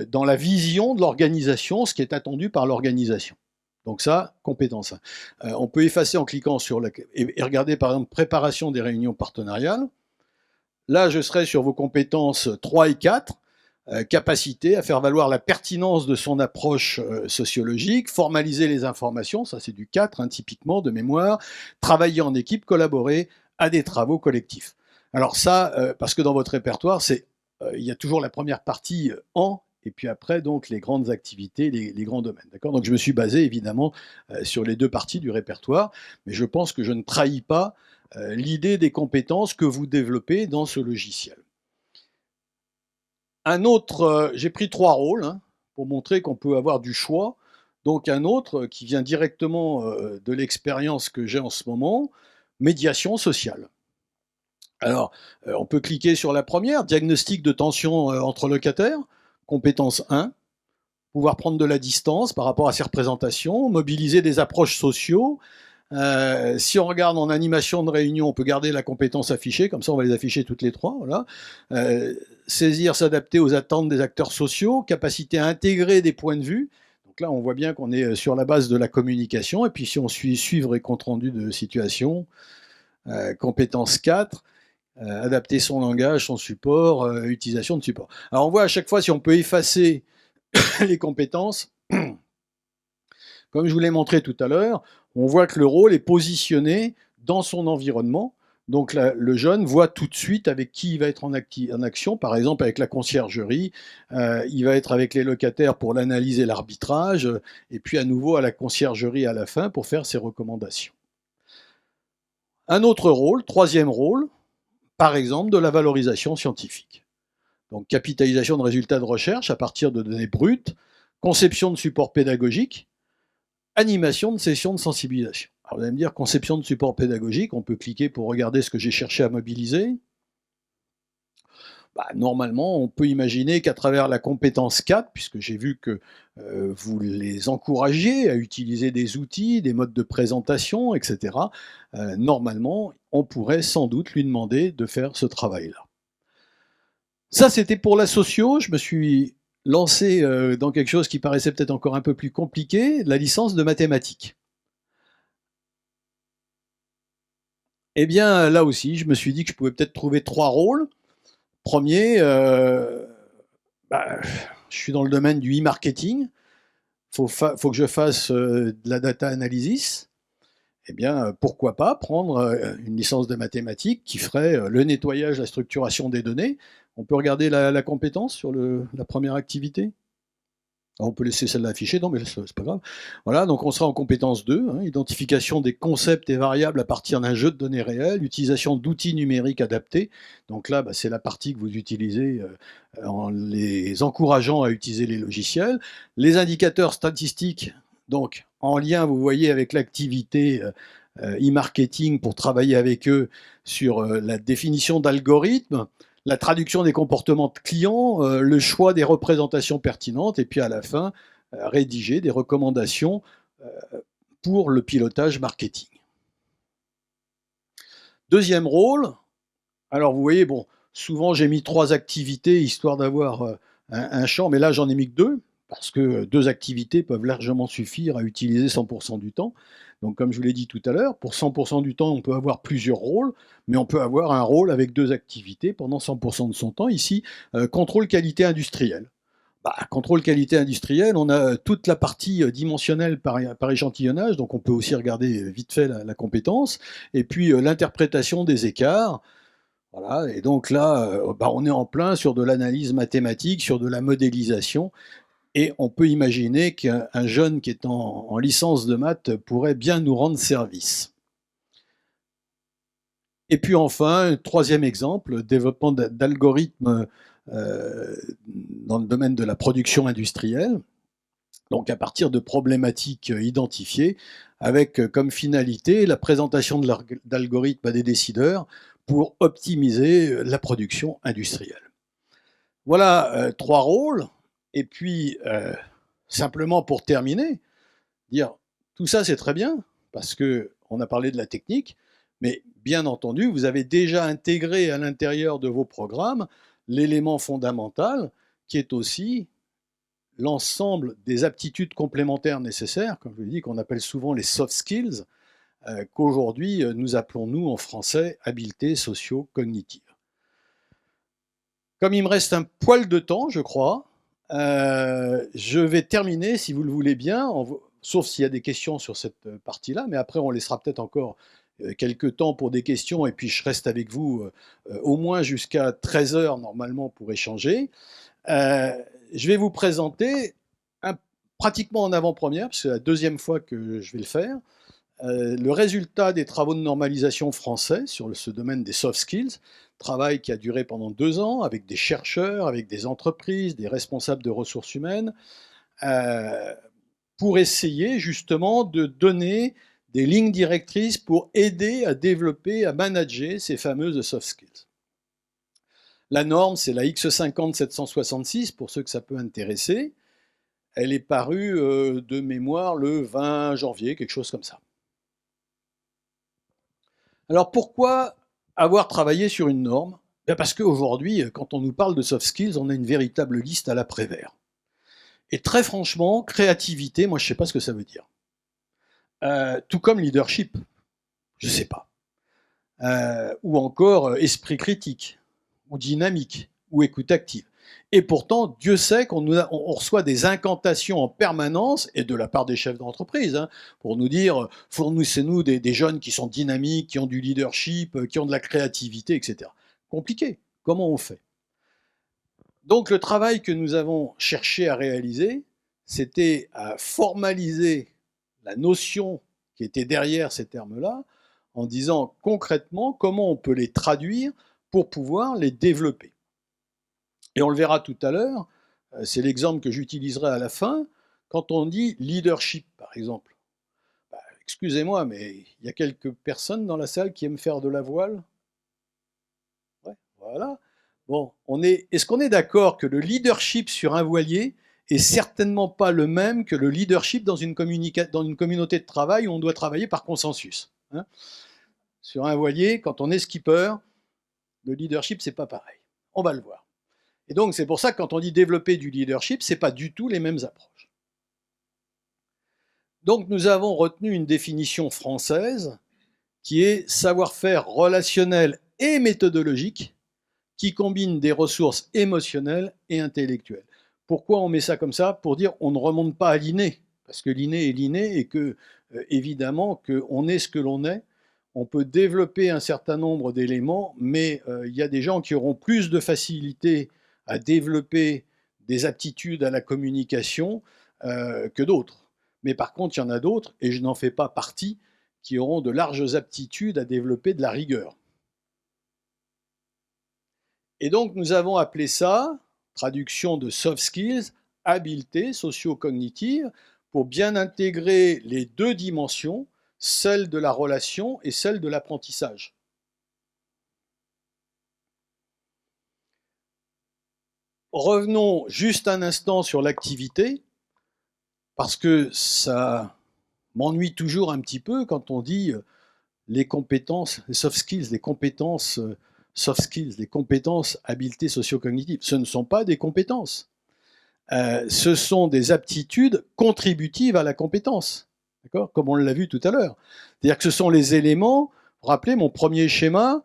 dans la vision de l'organisation, ce qui est attendu par l'organisation. Donc ça, compétence 1. On peut effacer en cliquant sur et regarder par exemple préparation des réunions partenariales. Là, je serai sur vos compétences 3 et 4. Capacité à faire valoir la pertinence de son approche sociologique, formaliser les informations, ça c'est du 4 typiquement de mémoire, travailler en équipe, collaborer à des travaux collectifs. Alors ça, parce que dans votre répertoire, il y a toujours la première partie en, et puis après donc les grandes activités, les grands domaines. D'accord ? Donc je me suis basé évidemment sur les deux parties du répertoire, mais je pense que je ne trahis pas l'idée des compétences que vous développez dans ce logiciel. Un autre, j'ai pris 3 rôles pour montrer qu'on peut avoir du choix. Donc un autre qui vient directement de l'expérience que j'ai en ce moment, médiation sociale. Alors, on peut cliquer sur la première, diagnostic de tension entre locataires, compétence 1, pouvoir prendre de la distance par rapport à ces représentations, mobiliser des approches sociaux. Si on regarde en animation de réunion, on peut garder la compétence affichée, comme ça on va les afficher toutes les 3. Voilà. Saisir, s'adapter aux attentes des acteurs sociaux, capacité à intégrer des points de vue. Donc là, on voit bien qu'on est sur la base de la communication. Et puis si on suit suivre et compte rendu de situation, compétence 4, adapter son langage, son support, utilisation de support. Alors on voit à chaque fois si on peut effacer les compétences. Comme je vous l'ai montré tout à l'heure, on voit que le rôle est positionné dans son environnement. Donc le jeune voit tout de suite avec qui il va être en action, par exemple avec la conciergerie, il va être avec les locataires pour l'analyse et l'arbitrage, et puis à nouveau à la conciergerie à la fin pour faire ses recommandations. Un autre rôle, troisième rôle, par exemple de la valorisation scientifique. Donc capitalisation de résultats de recherche à partir de données brutes, conception de support pédagogique, animation de sessions de sensibilisation. Alors vous allez me dire, conception de support pédagogique, on peut cliquer pour regarder ce que j'ai cherché à mobiliser. Normalement, on peut imaginer qu'à travers la compétence 4, puisque j'ai vu que vous les encouragiez à utiliser des outils, des modes de présentation, etc., normalement, on pourrait sans doute lui demander de faire ce travail-là. Ça, c'était pour la socio. Je me suis lancé dans quelque chose qui paraissait peut-être encore un peu plus compliqué, la licence de mathématiques. Eh bien, là aussi, je me suis dit que je pouvais peut-être trouver 3 rôles. Premier, je suis dans le domaine du e-marketing. Faut que je fasse de la data analysis. Eh bien, pourquoi pas prendre une licence de mathématiques qui ferait le nettoyage, la structuration des données. On peut regarder la compétence sur la première activité. Alors on peut laisser celle-là affichée, non mais c'est pas grave. Voilà, donc on sera en compétence 2, identification des concepts et variables à partir d'un jeu de données réelles, utilisation d'outils numériques adaptés. Donc là, c'est la partie que vous utilisez en les encourageant à utiliser les logiciels. Les indicateurs statistiques, donc en lien, vous voyez, avec l'activité e-marketing pour travailler avec eux sur la définition d'algorithmes, la traduction des comportements de clients, le choix des représentations pertinentes, et puis à la fin, rédiger des recommandations pour le pilotage marketing. Deuxième rôle, alors vous voyez, bon, souvent j'ai mis 3 activités histoire d'avoir un champ, mais là j'en ai mis que 2, parce que 2 activités peuvent largement suffire à utiliser 100% du temps. Donc comme je vous l'ai dit tout à l'heure, pour 100% du temps, on peut avoir plusieurs rôles, mais on peut avoir un rôle avec 2 activités pendant 100% de son temps. Ici, contrôle qualité industrielle. Contrôle qualité industrielle, on a toute la partie dimensionnelle par échantillonnage, donc on peut aussi regarder vite fait la compétence, et puis l'interprétation des écarts. Voilà, et donc là, on est en plein sur de l'analyse mathématique, sur de la modélisation, et on peut imaginer qu'un jeune qui est en licence de maths pourrait bien nous rendre service. Et puis enfin, troisième exemple, développement d'algorithmes dans le domaine de la production industrielle, donc à partir de problématiques identifiées, avec comme finalité la présentation d'algorithmes à des décideurs pour optimiser la production industrielle. Voilà 3 rôles, et puis simplement pour terminer, dire tout ça c'est très bien, parce qu'on a parlé de la technique, mais bien entendu, vous avez déjà intégré à l'intérieur de vos programmes l'élément fondamental qui est aussi l'ensemble des aptitudes complémentaires nécessaires, comme je l'ai dit, qu'on appelle souvent les soft skills, qu'aujourd'hui nous appelons, nous, en français, habiletés socio-cognitives. Comme il me reste un poil de temps, je crois, je vais terminer, si vous le voulez bien, sauf s'il y a des questions sur cette partie-là, mais après on laissera peut-être encore quelques temps pour des questions, et puis je reste avec vous au moins jusqu'à 13 heures normalement pour échanger. Je vais vous présenter pratiquement en avant-première, parce que c'est la deuxième fois que je vais le faire, le résultat des travaux de normalisation français sur ce domaine des soft skills, travail qui a duré pendant 2 ans avec des chercheurs, avec des entreprises, des responsables de ressources humaines, pour essayer justement de donner des lignes directrices pour aider à développer, à manager ces fameuses soft skills. La norme, c'est la X50-766, pour ceux que ça peut intéresser. Elle est parue de mémoire le 20 janvier, quelque chose comme ça. Alors pourquoi avoir travaillé sur une norme? Parce qu'aujourd'hui, quand on nous parle de soft skills, on a une véritable liste à la Prévert. Et très franchement, créativité, moi je ne sais pas ce que ça veut dire. Tout comme leadership, je ne sais pas. Ou encore esprit critique, ou dynamique, ou écoute active. Et pourtant, Dieu sait qu'on reçoit des incantations en permanence, et de la part des chefs d'entreprise, pour nous dire fournissez-nous des jeunes qui sont dynamiques, qui ont du leadership, qui ont de la créativité, etc. Compliqué. Comment on fait? Donc le travail que nous avons cherché à réaliser, c'était à formaliser la notion qui était derrière ces termes-là, en disant concrètement comment on peut les traduire pour pouvoir les développer. Et on le verra tout à l'heure, c'est l'exemple que j'utiliserai à la fin, quand on dit leadership, par exemple. Excusez-moi, mais il y a quelques personnes dans la salle qui aiment faire de la voile? Ouais, voilà. Bon, est-ce qu'on est d'accord que le leadership sur un voilier est certainement pas le même que le leadership dans une communauté de travail où on doit travailler par consensus, hein? Sur un voilier, quand on est skipper, le leadership, c'est pas pareil. On va le voir. Et donc, c'est pour ça que quand on dit développer du leadership, ce n'est pas du tout les mêmes approches. Donc, nous avons retenu une définition française qui est savoir-faire relationnel et méthodologique qui combine des ressources émotionnelles et intellectuelles. Pourquoi on met ça comme ça? Pour dire on ne remonte pas à l'inné, parce que l'inné est l'inné et que, évidemment, qu'on est ce que l'on est. On peut développer un certain nombre d'éléments, mais il y a des gens qui auront plus de facilité à développer des aptitudes à la communication que d'autres. Mais par contre, il y en a d'autres, et je n'en fais pas partie, qui auront de larges aptitudes à développer de la rigueur. Et donc, nous avons appelé ça, traduction de soft skills, habileté socio-cognitive, pour bien intégrer les deux dimensions, celle de la relation et celle de l'apprentissage. revenons juste un instant sur l'activité, parce que ça m'ennuie toujours un petit peu quand on dit les compétences, les soft skills, les compétences soft skills, les compétences habiletés socio-cognitives. Ce ne sont pas des compétences. Ce sont des aptitudes contributives à la compétence, d'accord, comme on l'a vu tout à l'heure. C'est-à-dire que ce sont les éléments, vous vous rappelez mon premier schéma,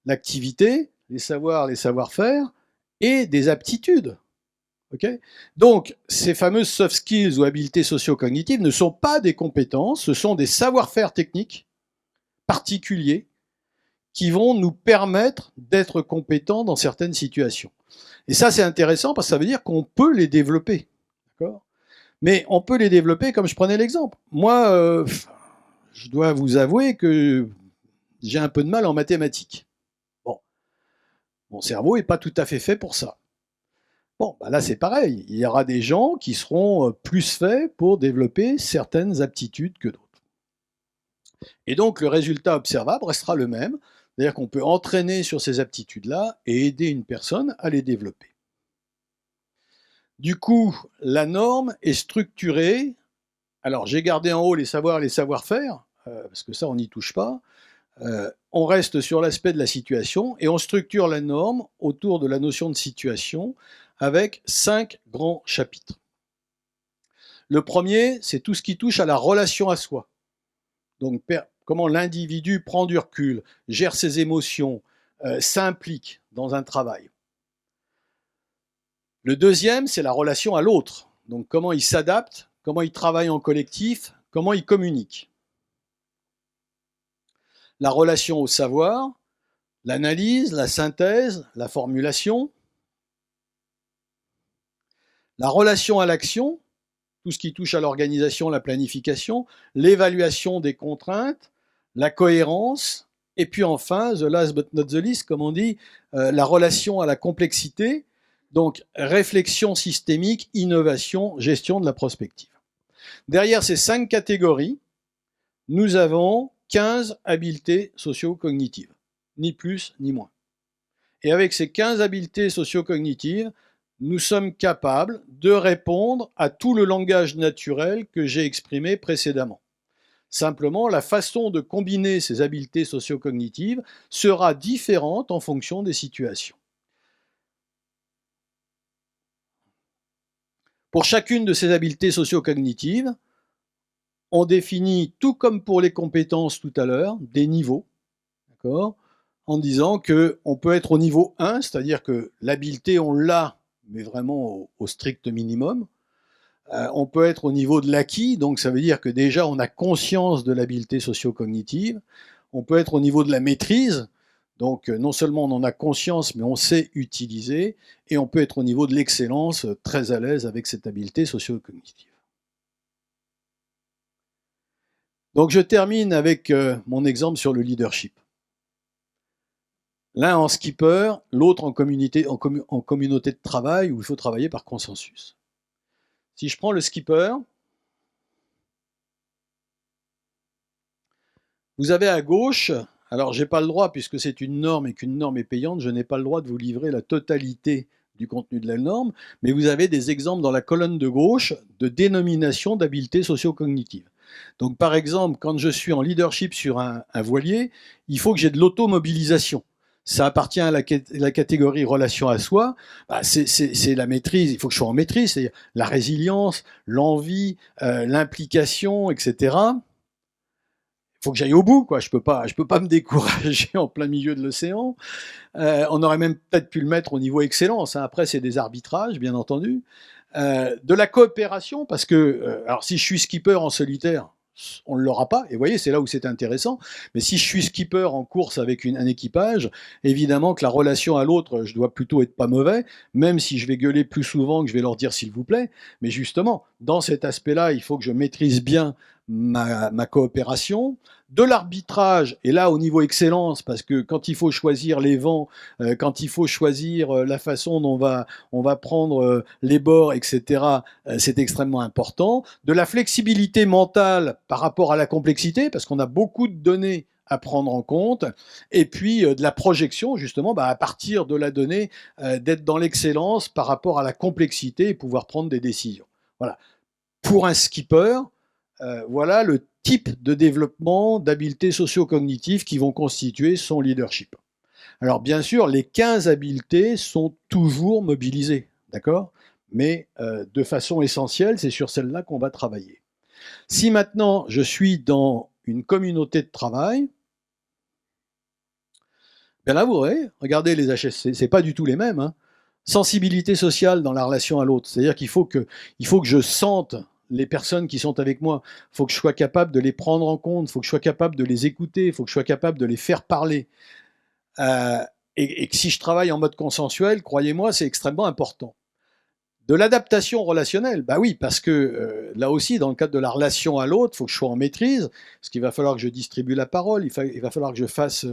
l'activité, les savoirs, les savoir-faire, et des aptitudes. Okay, donc, ces fameuses soft skills ou habiletés socio-cognitives ne sont pas des compétences, ce sont des savoir-faire techniques particuliers qui vont nous permettre d'être compétents dans certaines situations. Et ça, c'est intéressant parce que ça veut dire qu'on peut les développer. D'accord ? Mais on peut les développer comme je prenais l'exemple. Moi, je dois vous avouer que j'ai un peu de mal en mathématiques. Bon, mon cerveau n'est pas tout à fait pour ça. Bon, bah là c'est pareil. Il y aura des gens qui seront plus faits pour développer certaines aptitudes que d'autres. Et donc le résultat observable restera le même. C'est-à-dire qu'on peut entraîner sur ces aptitudes-là et aider une personne à les développer. Du coup, la norme est structurée. Alors j'ai gardé en haut les savoirs et les savoir-faire, parce que ça on n'y touche pas. On reste sur l'aspect de la situation et on structure la norme autour de la notion de situation avec 5 grands chapitres. Le premier, c'est tout ce qui touche à la relation à soi. Donc, comment l'individu prend du recul, gère ses émotions, s'implique dans un travail. Le deuxième, c'est la relation à l'autre. Donc, comment il s'adapte, comment il travaille en collectif, comment il communique. La relation au savoir, l'analyse, la synthèse, la formulation. La relation à l'action, tout ce qui touche à l'organisation, la planification, l'évaluation des contraintes, la cohérence, et puis enfin, the last but not the least, comme on dit, la relation à la complexité, donc réflexion systémique, innovation, gestion de la prospective. Derrière ces 5 catégories, nous avons 15 habiletés socio-cognitives, ni plus ni moins. Et avec ces 15 habiletés socio-cognitives, nous sommes capables de répondre à tout le langage naturel que j'ai exprimé précédemment. Simplement, la façon de combiner ces habiletés socio-cognitives sera différente en fonction des situations. Pour chacune de ces habiletés socio-cognitives, on définit, tout comme pour les compétences tout à l'heure, des niveaux, d'accord, en disant qu'on peut être au niveau 1, c'est-à-dire que l'habileté, on l'a, mais vraiment au strict minimum. On peut être au niveau de l'acquis, donc ça veut dire que déjà on a conscience de l'habileté socio-cognitive. On peut être au niveau de la maîtrise, donc non seulement on en a conscience, mais on sait utiliser. Et on peut être au niveau de l'excellence, très à l'aise avec cette habileté socio-cognitive. Donc je termine avec mon exemple sur le leadership. L'un en skipper, l'autre en communauté de travail où il faut travailler par consensus. Si je prends le skipper, vous avez à gauche, alors j'ai pas le droit, puisque c'est une norme et qu'une norme est payante, je n'ai pas le droit de vous livrer la totalité du contenu de la norme, mais vous avez des exemples dans la colonne de gauche de dénomination d'habiletés socio-cognitives. Donc par exemple, quand je suis en leadership sur un voilier, il faut que j'ai de l'automobilisation. Ça appartient à la catégorie relation à soi, bah c'est la maîtrise, il faut que je sois en maîtrise, c'est-à-dire la résilience, l'envie, l'implication, etc. Il faut que j'aille au bout, quoi. Je peux pas me décourager en plein milieu de l'océan. On aurait même peut-être pu le mettre au niveau excellence, hein. Après, c'est des arbitrages, bien entendu. De la coopération, parce que, alors si je suis skipper en solitaire, on ne l'aura pas, et vous voyez, c'est là où c'est intéressant, mais si je suis skipper en course avec un équipage, évidemment que la relation à l'autre, je dois plutôt être pas mauvais, même si je vais gueuler plus souvent que je vais leur dire s'il vous plaît, mais justement, dans cet aspect-là, il faut que je maîtrise bien ma coopération, de l'arbitrage, et là au niveau excellence, parce que quand il faut choisir les vents, quand il faut choisir la façon dont on va prendre les bords, etc., c'est extrêmement important. De la flexibilité mentale par rapport à la complexité, parce qu'on a beaucoup de données à prendre en compte, et puis de la projection, justement, à partir de la donnée, d'être dans l'excellence par rapport à la complexité et pouvoir prendre des décisions. Voilà. Pour un skipper, voilà le type de développement d'habiletés socio-cognitives qui vont constituer son leadership. Alors bien sûr, les 15 habiletés sont toujours mobilisées, d'accord? Mais de façon essentielle, c'est sur celle-là qu'on va travailler. Si maintenant je suis dans une communauté de travail, bien là, vous voyez, regardez les HSC, c'est pas du tout les mêmes, hein. Sensibilité sociale dans la relation à l'autre, c'est-à-dire qu'il faut que je sente les personnes qui sont avec moi, il faut que je sois capable de les prendre en compte, il faut que je sois capable de les écouter, il faut que je sois capable de les faire parler. Et que si je travaille en mode consensuel, croyez-moi, c'est extrêmement important. De l'adaptation relationnelle, oui, parce que là aussi, dans le cadre de la relation à l'autre, il faut que je sois en maîtrise, parce qu'il va falloir que je distribue la parole, il va falloir que je fasse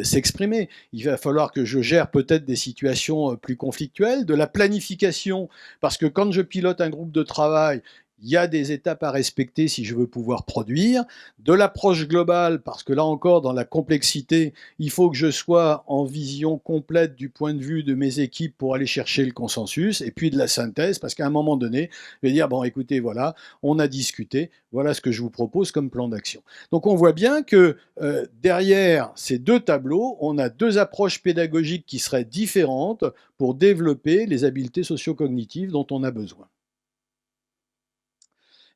s'exprimer, il va falloir que je gère peut-être des situations plus conflictuelles, de la planification, parce que quand je pilote un groupe de travail, il y a des étapes à respecter si je veux pouvoir produire, de l'approche globale, parce que là encore, dans la complexité, il faut que je sois en vision complète du point de vue de mes équipes pour aller chercher le consensus, et puis de la synthèse, parce qu'à un moment donné, je vais dire, bon, écoutez, voilà, on a discuté, voilà ce que je vous propose comme plan d'action. Donc on voit bien que derrière ces deux tableaux, on a deux approches pédagogiques qui seraient différentes pour développer les habiletés socio-cognitives dont on a besoin.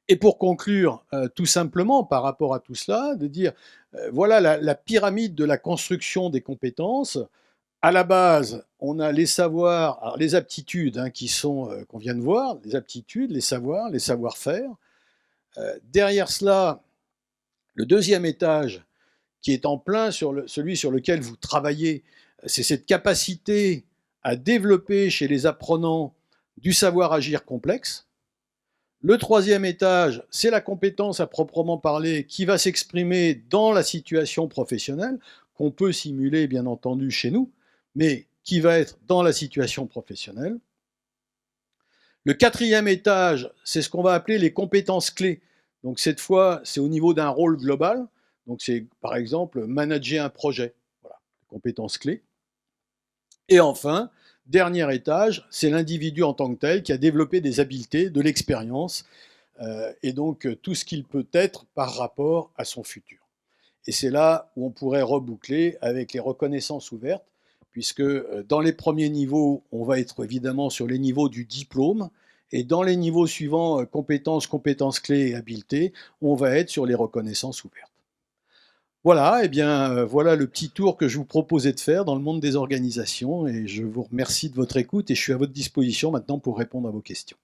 Et pour conclure, tout simplement par rapport à tout cela, de dire, voilà la pyramide de la construction des compétences. À la base, on a les savoirs, alors les aptitudes qui sont, qu'on vient de voir, les aptitudes, les savoirs, les savoir-faire. Derrière cela, le deuxième étage, qui est en plein sur celui sur lequel vous travaillez, c'est cette capacité à développer chez les apprenants du savoir-agir complexe. Le troisième étage, c'est la compétence à proprement parler qui va s'exprimer dans la situation professionnelle, qu'on peut simuler bien entendu chez nous, mais qui va être dans la situation professionnelle. Le quatrième étage, c'est ce qu'on va appeler les compétences clés. Donc cette fois, c'est au niveau d'un rôle global. Donc c'est par exemple manager un projet. Voilà, compétences clés. Et enfin, dernier étage, c'est l'individu en tant que tel qui a développé des habiletés, de l'expérience, et donc tout ce qu'il peut être par rapport à son futur. Et c'est là où on pourrait reboucler avec les reconnaissances ouvertes, puisque dans les premiers niveaux, on va être évidemment sur les niveaux du diplôme, et dans les niveaux suivants, compétences, compétences clés et habiletés, on va être sur les reconnaissances ouvertes. Voilà, et bien voilà le petit tour que je vous proposais de faire dans le monde des organisations, et je vous remercie de votre écoute, et je suis à votre disposition maintenant pour répondre à vos questions.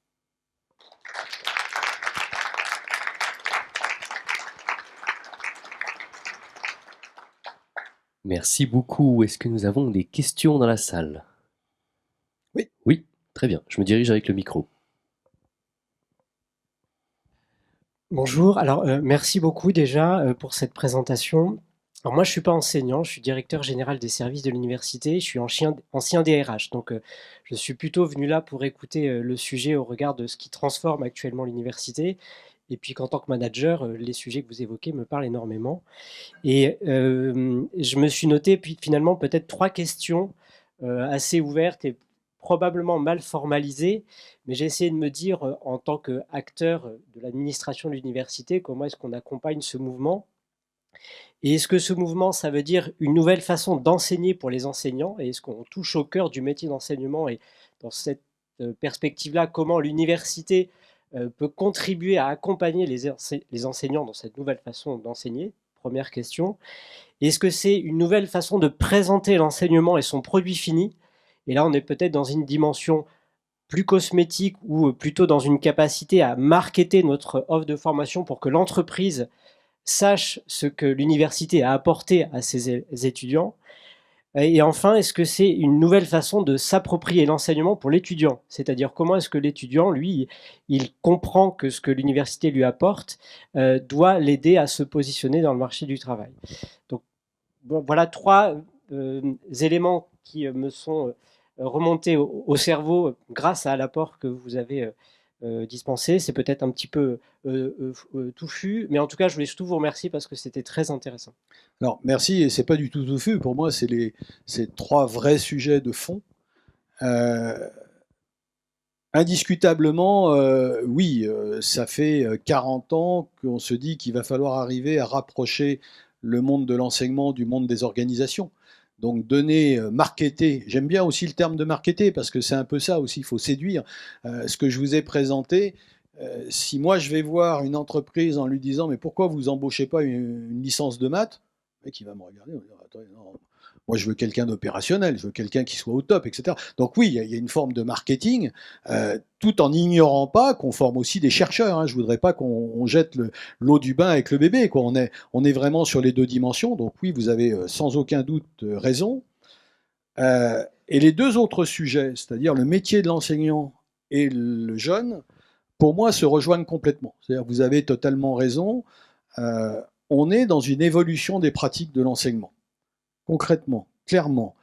Merci beaucoup. Est-ce que nous avons des questions dans la salle? Oui. Oui, très bien. Je me dirige avec le micro. Bonjour, alors merci beaucoup déjà pour cette présentation. Alors moi je ne suis pas enseignant, je suis directeur général des services de l'université, je suis ancien DRH, donc je suis plutôt venu là pour écouter le sujet au regard de ce qui transforme actuellement l'université, et puis qu'en tant que manager, les sujets que vous évoquez me parlent énormément. Et je me suis noté puis finalement peut-être 3 questions assez ouvertes et probablement mal formalisées, mais j'ai essayé de me dire en tant qu'acteur de l'administration de l'université, comment est-ce qu'on accompagne ce mouvement? Et est-ce que ce mouvement, ça veut dire une nouvelle façon d'enseigner pour les enseignants? Et est-ce qu'on touche au cœur du métier d'enseignement? Et dans cette perspective-là, comment l'université peut contribuer à accompagner les enseignants dans cette nouvelle façon d'enseigner? Première question. Est-ce que c'est une nouvelle façon de présenter l'enseignement et son produit fini? Et là, on est peut-être dans une dimension plus cosmétique ou plutôt dans une capacité à marketer notre offre de formation pour que l'entreprise sache ce que l'université a apporté à ses étudiants. Et enfin, est-ce que c'est une nouvelle façon de s'approprier l'enseignement pour l'étudiant? C'est-à-dire comment est-ce que l'étudiant, lui, il comprend que ce que l'université lui apporte doit l'aider à se positionner dans le marché du travail. Donc voilà 3 éléments qui me sont remontés au cerveau grâce à l'apport que vous avez dispensé. C'est peut-être un petit peu touffu, mais en tout cas, je voulais surtout vous remercier parce que c'était très intéressant. Alors, merci, et c'est pas du tout touffu. Pour moi, c'est 3 vrais sujets de fond. Indiscutablement, oui, ça fait 40 ans qu'on se dit qu'il va falloir arriver à rapprocher le monde de l'enseignement du monde des organisations. Donc donner, marketer, j'aime bien aussi le terme de marketer parce que c'est un peu ça aussi, il faut séduire. Ce que je vous ai présenté, si moi je vais voir une entreprise en lui disant mais pourquoi vous embauchez pas une licence de maths, le mec il va me regarder, il va dire attends, non, moi je veux quelqu'un d'opérationnel, je veux quelqu'un qui soit au top, etc. Donc oui, il y a une forme de marketing, tout en ignorant pas qu'on forme aussi des chercheurs. Hein. Je voudrais pas qu'on jette l'eau du bain avec le bébé. Quoi. On est vraiment sur les 2 dimensions. Donc oui, vous avez sans aucun doute raison. Et les 2 autres sujets, c'est-à-dire le métier de l'enseignant et le jeune, pour moi, se rejoignent complètement. C'est-à-dire vous avez totalement raison. On est dans une évolution des pratiques de l'enseignement. Concrètement, clairement.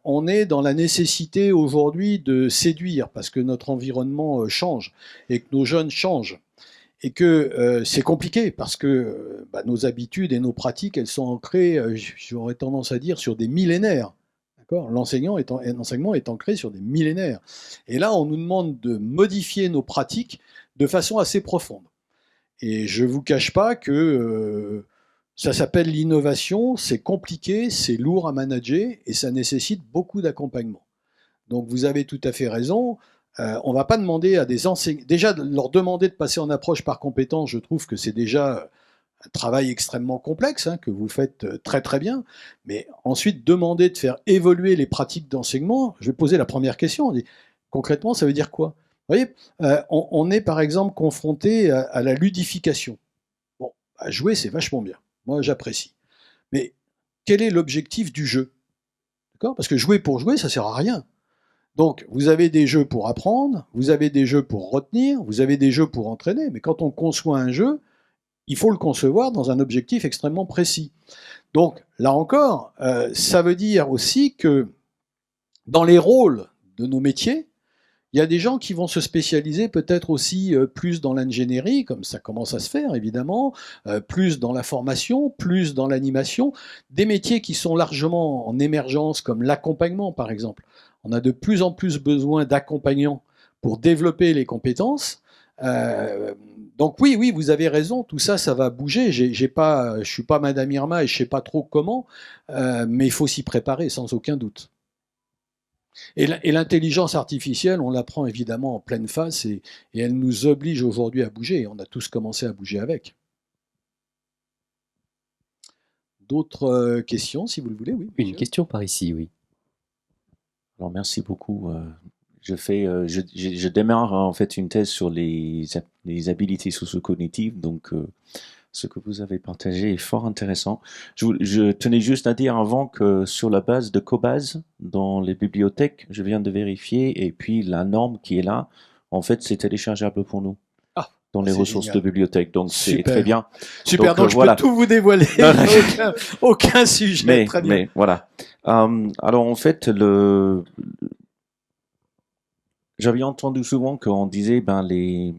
On est dans la nécessité aujourd'hui de séduire parce que notre environnement change et que nos jeunes changent. Et que c'est compliqué parce que nos habitudes et nos pratiques, elles sont ancrées, j'aurais tendance à dire, sur des millénaires. L'enseignement est ancré sur des millénaires. Et là, on nous demande de modifier nos pratiques de façon assez profonde. Et je ne vous cache pas que ça s'appelle l'innovation, c'est compliqué, c'est lourd à manager et ça nécessite beaucoup d'accompagnement. Donc vous avez tout à fait raison. On ne va pas demander à des enseignants, déjà leur demander de passer en approche par compétence, je trouve que c'est déjà un travail extrêmement complexe que vous faites très très bien. Mais ensuite demander de faire évoluer les pratiques d'enseignement, je vais poser la première question. On dit, concrètement, ça veut dire quoi? Vous voyez, on est par exemple confronté à la ludification. Bon, à jouer, c'est vachement bien. Moi, j'apprécie. Mais quel est l'objectif du jeu? D'accord? Parce que jouer pour jouer, ça ne sert à rien. Donc, vous avez des jeux pour apprendre, vous avez des jeux pour retenir, vous avez des jeux pour entraîner. Mais quand on conçoit un jeu, il faut le concevoir dans un objectif extrêmement précis. Donc, là encore, ça veut dire aussi que dans les rôles de nos métiers, il y a des gens qui vont se spécialiser peut-être aussi plus dans l'ingénierie, comme ça commence à se faire évidemment, plus dans la formation, plus dans l'animation, des métiers qui sont largement en émergence, comme l'accompagnement par exemple. On a de plus en plus besoin d'accompagnants pour développer les compétences. Donc oui, vous avez raison, tout ça, ça va bouger. Je suis pas Madame Irma et je sais pas trop comment, mais il faut s'y préparer sans aucun doute. Et l'intelligence artificielle, on l'apprend évidemment en pleine face et elle nous oblige aujourd'hui à bouger. On a tous commencé à bouger avec. D'autres questions, si vous le voulez, oui. Une question par ici, oui. Alors merci beaucoup. Je démarre en fait une thèse sur les habilités socio-cognitives, donc ce que vous avez partagé est fort intéressant. Je tenais juste à dire avant que sur la base de Cobase, dans les bibliothèques, je viens de vérifier, et puis la norme qui est là, en fait, c'est téléchargeable pour nous. Dans les ressources génial. de bibliothèque, donc c'est très bien. Super, donc je voilà. peux tout vous dévoiler, aucun sujet, très bien. Mais voilà. Alors en fait, j'avais entendu souvent qu'on disait les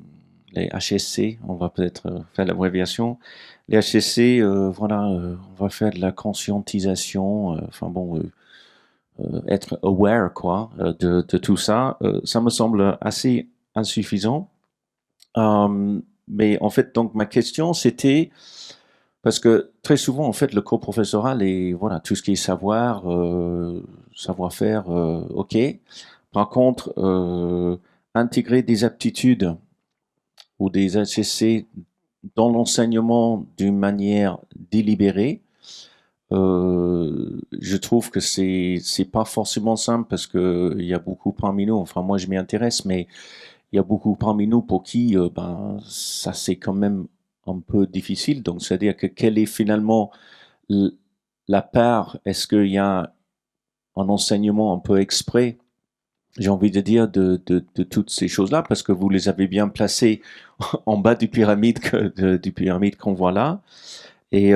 HSC, on va peut-être faire l'abréviation, les HSC, voilà, on va faire de la conscientisation, être aware quoi de tout ça. Ça me semble assez insuffisant. Mais en fait, donc ma question c'était parce que très souvent en fait le cours professoral et voilà tout ce qui est savoir-faire, ok. Par contre, intégrer des aptitudes ou des HSC dans l'enseignement d'une manière délibérée, je trouve que c'est pas forcément simple parce que il y a beaucoup parmi nous, enfin moi je m'y intéresse, mais il y a beaucoup parmi nous pour qui ça c'est quand même un peu difficile. Donc c'est-à-dire que quelle est finalement la part, est-ce qu'il y a un enseignement un peu exprès, j'ai envie de dire, de toutes ces choses-là, parce que vous les avez bien placées en bas du pyramide qu'on voit là. Et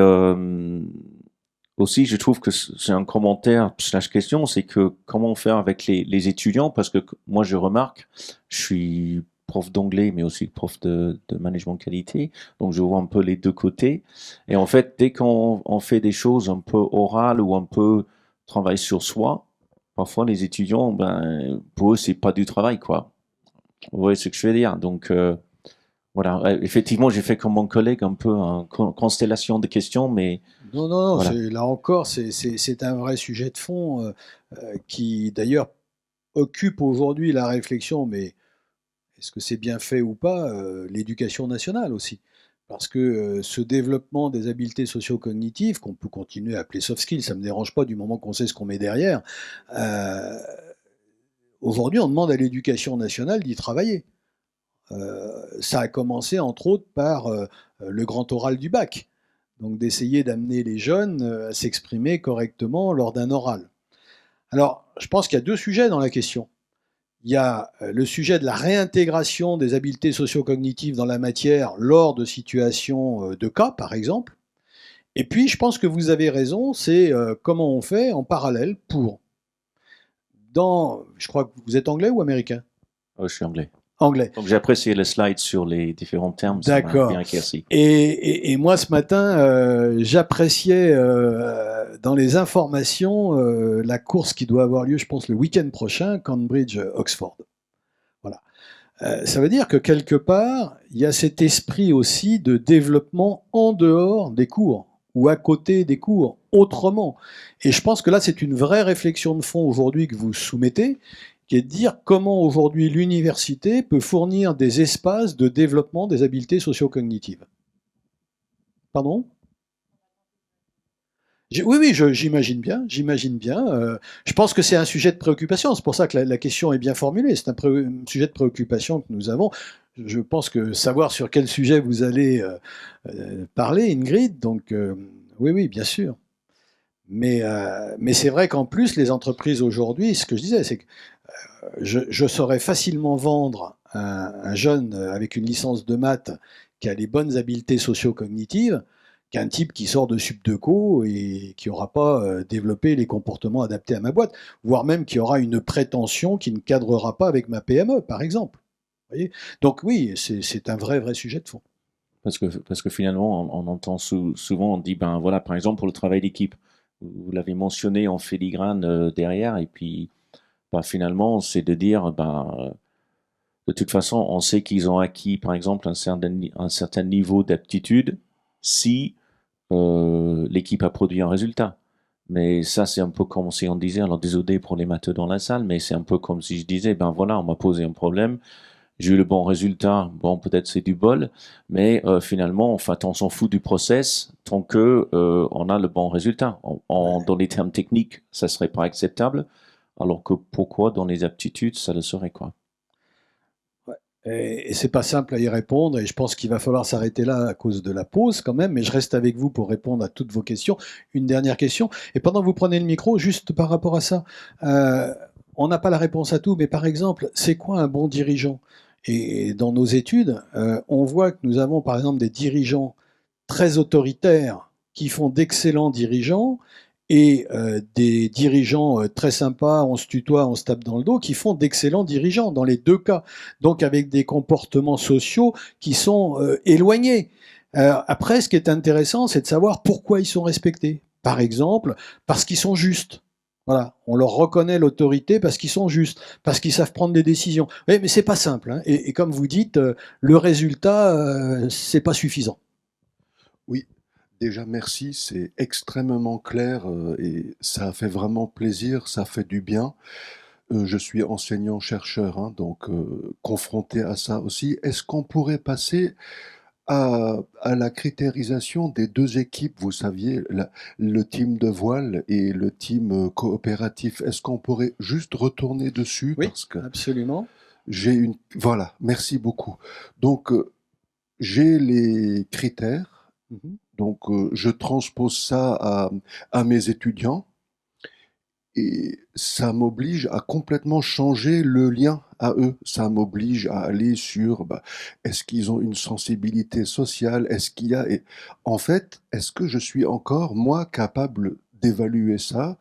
aussi, je trouve que c'est un commentaire / question, c'est que comment faire avec les étudiants, parce que moi je remarque, je suis prof d'anglais, mais aussi prof de management qualité. Donc, je vois un peu les deux côtés. Et en fait, dès qu'on fait des choses un peu orales ou un peu travail sur soi, parfois les étudiants, ben, pour eux, c'est pas du travail, quoi. Vous voyez ce que je veux dire? Donc, voilà. Effectivement, j'ai fait comme mon collègue un peu une constellation de questions, mais Non, non, non, voilà. là encore, c'est un vrai sujet de fond qui d'ailleurs occupe aujourd'hui la réflexion, mais est-ce que c'est bien fait ou pas, l'éducation nationale aussi. Parce que ce développement des habiletés socio-cognitives, qu'on peut continuer à appeler soft skills, ça ne me dérange pas du moment qu'on sait ce qu'on met derrière, euh, aujourd'hui on demande à l'éducation nationale d'y travailler. Ça a commencé entre autres par le grand oral du bac, donc d'essayer d'amener les jeunes à s'exprimer correctement lors d'un oral. Alors, je pense qu'il y a deux sujets dans la question. Il y a le sujet de la réintégration des habiletés socio-cognitives dans la matière lors de situations de cas, par exemple. Et puis, je pense que vous avez raison, c'est comment on fait en parallèle pour. Je crois que vous êtes anglais ou américain? Je suis anglais. Anglais. Donc j'ai apprécié le slide sur les différents termes, ça m'a D'accord. bien éclairci. Et moi, ce matin, j'appréciais dans les informations la course qui doit avoir lieu, je pense, le week-end prochain, Cambridge-Oxford. Voilà. Ça veut dire que quelque part, il y a cet esprit aussi de développement en dehors des cours ou à côté des cours, autrement. Et je pense que là, c'est une vraie réflexion de fond aujourd'hui que vous soumettez, qui est de dire comment aujourd'hui l'université peut fournir des espaces de développement des habiletés socio-cognitives. Pardon ? Oui, oui, j'imagine bien, j'imagine bien. Je pense que c'est un sujet de préoccupation. C'est pour ça que la question est bien formulée. C'est un sujet de préoccupation que nous avons. Je pense que savoir sur quel sujet vous allez parler, Ingrid. Donc, oui, oui, bien sûr. Mais c'est vrai qu'en plus, les entreprises aujourd'hui, ce que je disais, c'est que je saurais facilement vendre un jeune avec une licence de maths qui a les bonnes habiletés socio-cognitives qu'un type qui sort de Subdeco et qui n'aura pas développé les comportements adaptés à ma boîte, voire même qui aura une prétention qui ne cadrera pas avec ma PME, par exemple. Vous voyez. Donc oui, c'est un vrai sujet de fond. Parce que finalement, on entend souvent, on dit, ben voilà, par exemple, pour le travail d'équipe, vous l'avez mentionné en filigrane derrière, et puis ben, finalement, c'est de dire, ben, de toute façon, on sait qu'ils ont acquis, par exemple, un certain niveau d'aptitude si l'équipe a produit un résultat. Mais ça, c'est un peu comme si on disait, alors désolé pour les matheux dans la salle, mais c'est un peu comme si je disais, ben voilà, on m'a posé un problème, j'ai eu le bon résultat, bon, peut-être c'est du bol, mais finalement, en fait, on s'en fout du process tant que on a le bon résultat. Dans les termes techniques, ça serait pas acceptable, alors que pourquoi dans les aptitudes, ça le serait, quoi. Et c'est pas simple à y répondre, et je pense qu'il va falloir s'arrêter là à cause de la pause quand même, mais je reste avec vous pour répondre à toutes vos questions. Une dernière question, et pendant que vous prenez le micro, juste par rapport à ça, on n'a pas la réponse à tout, mais par exemple, c'est quoi un bon dirigeant? Et dans nos études, on voit que nous avons par exemple des dirigeants très autoritaires qui font d'excellents dirigeants, et des dirigeants très sympas, on se tutoie, on se tape dans le dos, qui font d'excellents dirigeants dans les deux cas, donc avec des comportements sociaux qui sont éloignés. Après, ce qui est intéressant, c'est de savoir pourquoi ils sont respectés. Par exemple, parce qu'ils sont justes. Voilà, on leur reconnaît l'autorité parce qu'ils sont justes, parce qu'ils savent prendre des décisions. Oui, mais c'est pas simple. Hein. Et comme vous dites, le résultat, c'est pas suffisant. Oui, déjà merci, c'est extrêmement clair et ça fait vraiment plaisir, ça fait du bien. Je suis enseignant-chercheur, hein, donc confronté à ça aussi. Est-ce qu'on pourrait passer à la critérisation des deux équipes, vous saviez, le team de voile et le team coopératif? Est-ce qu'on pourrait juste retourner dessus? Oui, Parce que absolument. j'ai une... Voilà, merci beaucoup. Donc, j'ai les critères. Mhm. Donc, je transpose ça à mes étudiants et ça m'oblige à complètement changer le lien à eux. Ça m'oblige à aller sur, bah, est-ce qu'ils ont une sensibilité sociale? Est-ce qu'il y a... Et en fait, est-ce que je suis encore, moi, capable d'évaluer ça?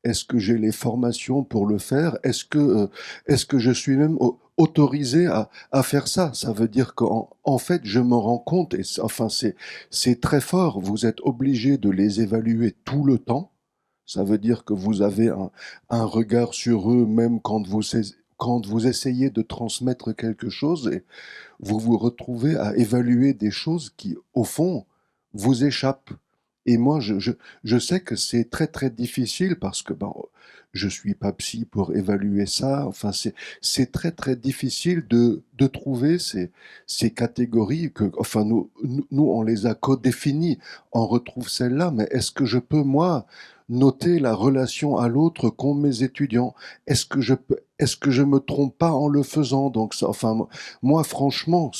Est-ce que j'ai les formations pour le faire? Est-ce que je suis même autorisé à faire ça. Ça veut dire qu'en fait, je me rends compte, et enfin, c'est très fort, vous êtes obligé de les évaluer tout le temps. Ça veut dire que vous avez un regard sur eux, même quand vous essayez de transmettre quelque chose, et vous vous retrouvez à évaluer des choses qui, au fond, vous échappent. Et moi, je sais que c'est très très difficile parce que je suis pas psy pour évaluer ça. Enfin, c'est très très difficile de trouver ces catégories que, enfin, nous on les a codéfinies. On retrouve celle-là, mais est-ce que je peux moi noter la relation à l'autre qu'ont mes étudiants? Est-ce que je me trompe pas en le faisant? Donc, ça, enfin, moi, franchement,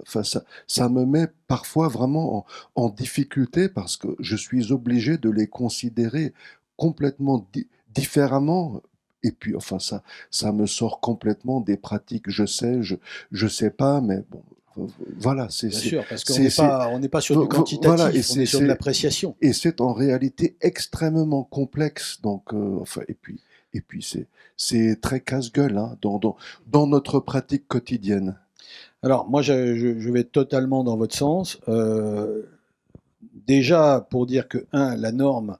enfin, ça me met parfois vraiment en difficulté parce que je suis obligé de les considérer complètement différemment. Et puis, enfin, ça me sort complètement des pratiques. Je sais pas, mais bon, voilà, Bien sûr, parce qu'on c'est- n'est pas sur du quantitatif, voilà, et on est sur de l'appréciation. et c'est en réalité extrêmement complexe. Donc, enfin, et puis c'est très casse-gueule hein, dans notre pratique quotidienne. Alors, moi, je vais totalement dans votre sens. Déjà, pour dire que, la norme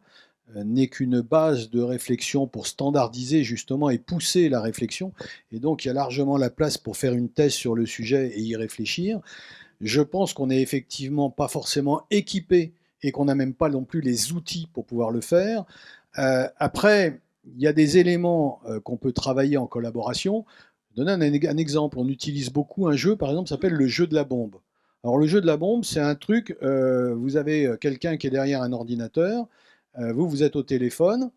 n'est qu'une base de réflexion pour standardiser justement et pousser la réflexion. Et donc, il y a largement la place pour faire une thèse sur le sujet et y réfléchir. Je pense qu'on n'est effectivement pas forcément équipé et qu'on n'a même pas non plus les outils pour pouvoir le faire. Après, il y a des éléments qu'on peut travailler en collaboration. Je vais donner un exemple. On utilise beaucoup un jeu, par exemple, qui s'appelle le jeu de la bombe. Alors le jeu de la bombe, c'est un truc, vous avez quelqu'un qui est derrière un ordinateur, vous êtes au téléphone,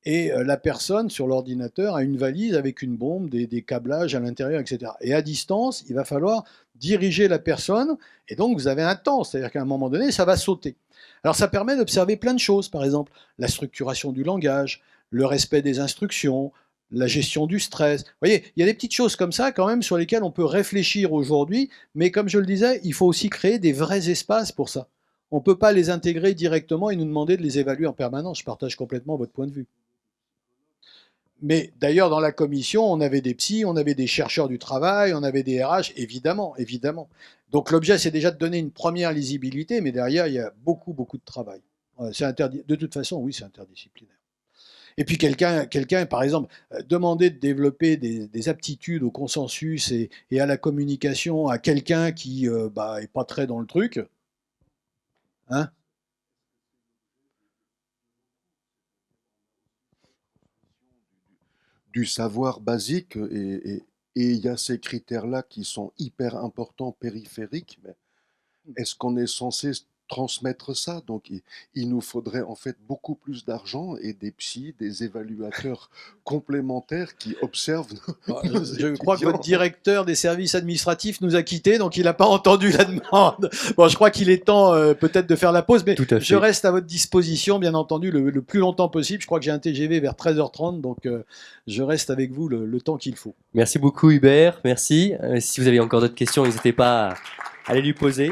et la personne sur l'ordinateur a une valise avec une bombe, des câblages à l'intérieur, etc. Et à distance, il va falloir diriger la personne, et donc vous avez un temps, c'est-à-dire qu'à un moment donné, ça va sauter. Alors ça permet d'observer plein de choses, par exemple la structuration du langage, le respect des instructions, la gestion du stress. Vous voyez, il y a des petites choses comme ça quand même sur lesquelles on peut réfléchir aujourd'hui, mais comme je le disais, il faut aussi créer des vrais espaces pour ça. On ne peut pas les intégrer directement et nous demander de les évaluer en permanence. Je partage complètement votre point de vue. Mais d'ailleurs, dans la commission, on avait des psys, on avait des chercheurs du travail, on avait des RH, évidemment, évidemment. Donc l'objet, c'est déjà de donner une première lisibilité, mais derrière, il y a beaucoup, beaucoup de travail. De toute façon, oui, c'est interdisciplinaire. Et puis quelqu'un, par exemple, demander de développer des aptitudes au consensus et à la communication à quelqu'un qui est pas très dans le truc, hein? Du savoir basique et il y a ces critères-là qui sont hyper importants, périphériques, mais est-ce qu'on est censé transmettre ça? Donc il nous faudrait en fait beaucoup plus d'argent et des psys, des évaluateurs complémentaires qui observent nos Je crois que étudiants. votre directeur des services administratifs nous a quittés, donc il n'a pas entendu la demande. Bon, je crois qu'il est temps peut-être de faire la pause, mais Tout à fait. je reste à votre disposition, bien entendu, le plus longtemps possible. Je crois que j'ai un TGV vers 13h30, donc je reste avec vous le temps qu'il faut. Merci beaucoup Hubert, merci. Si vous avez encore d'autres questions, n'hésitez pas à aller lui poser.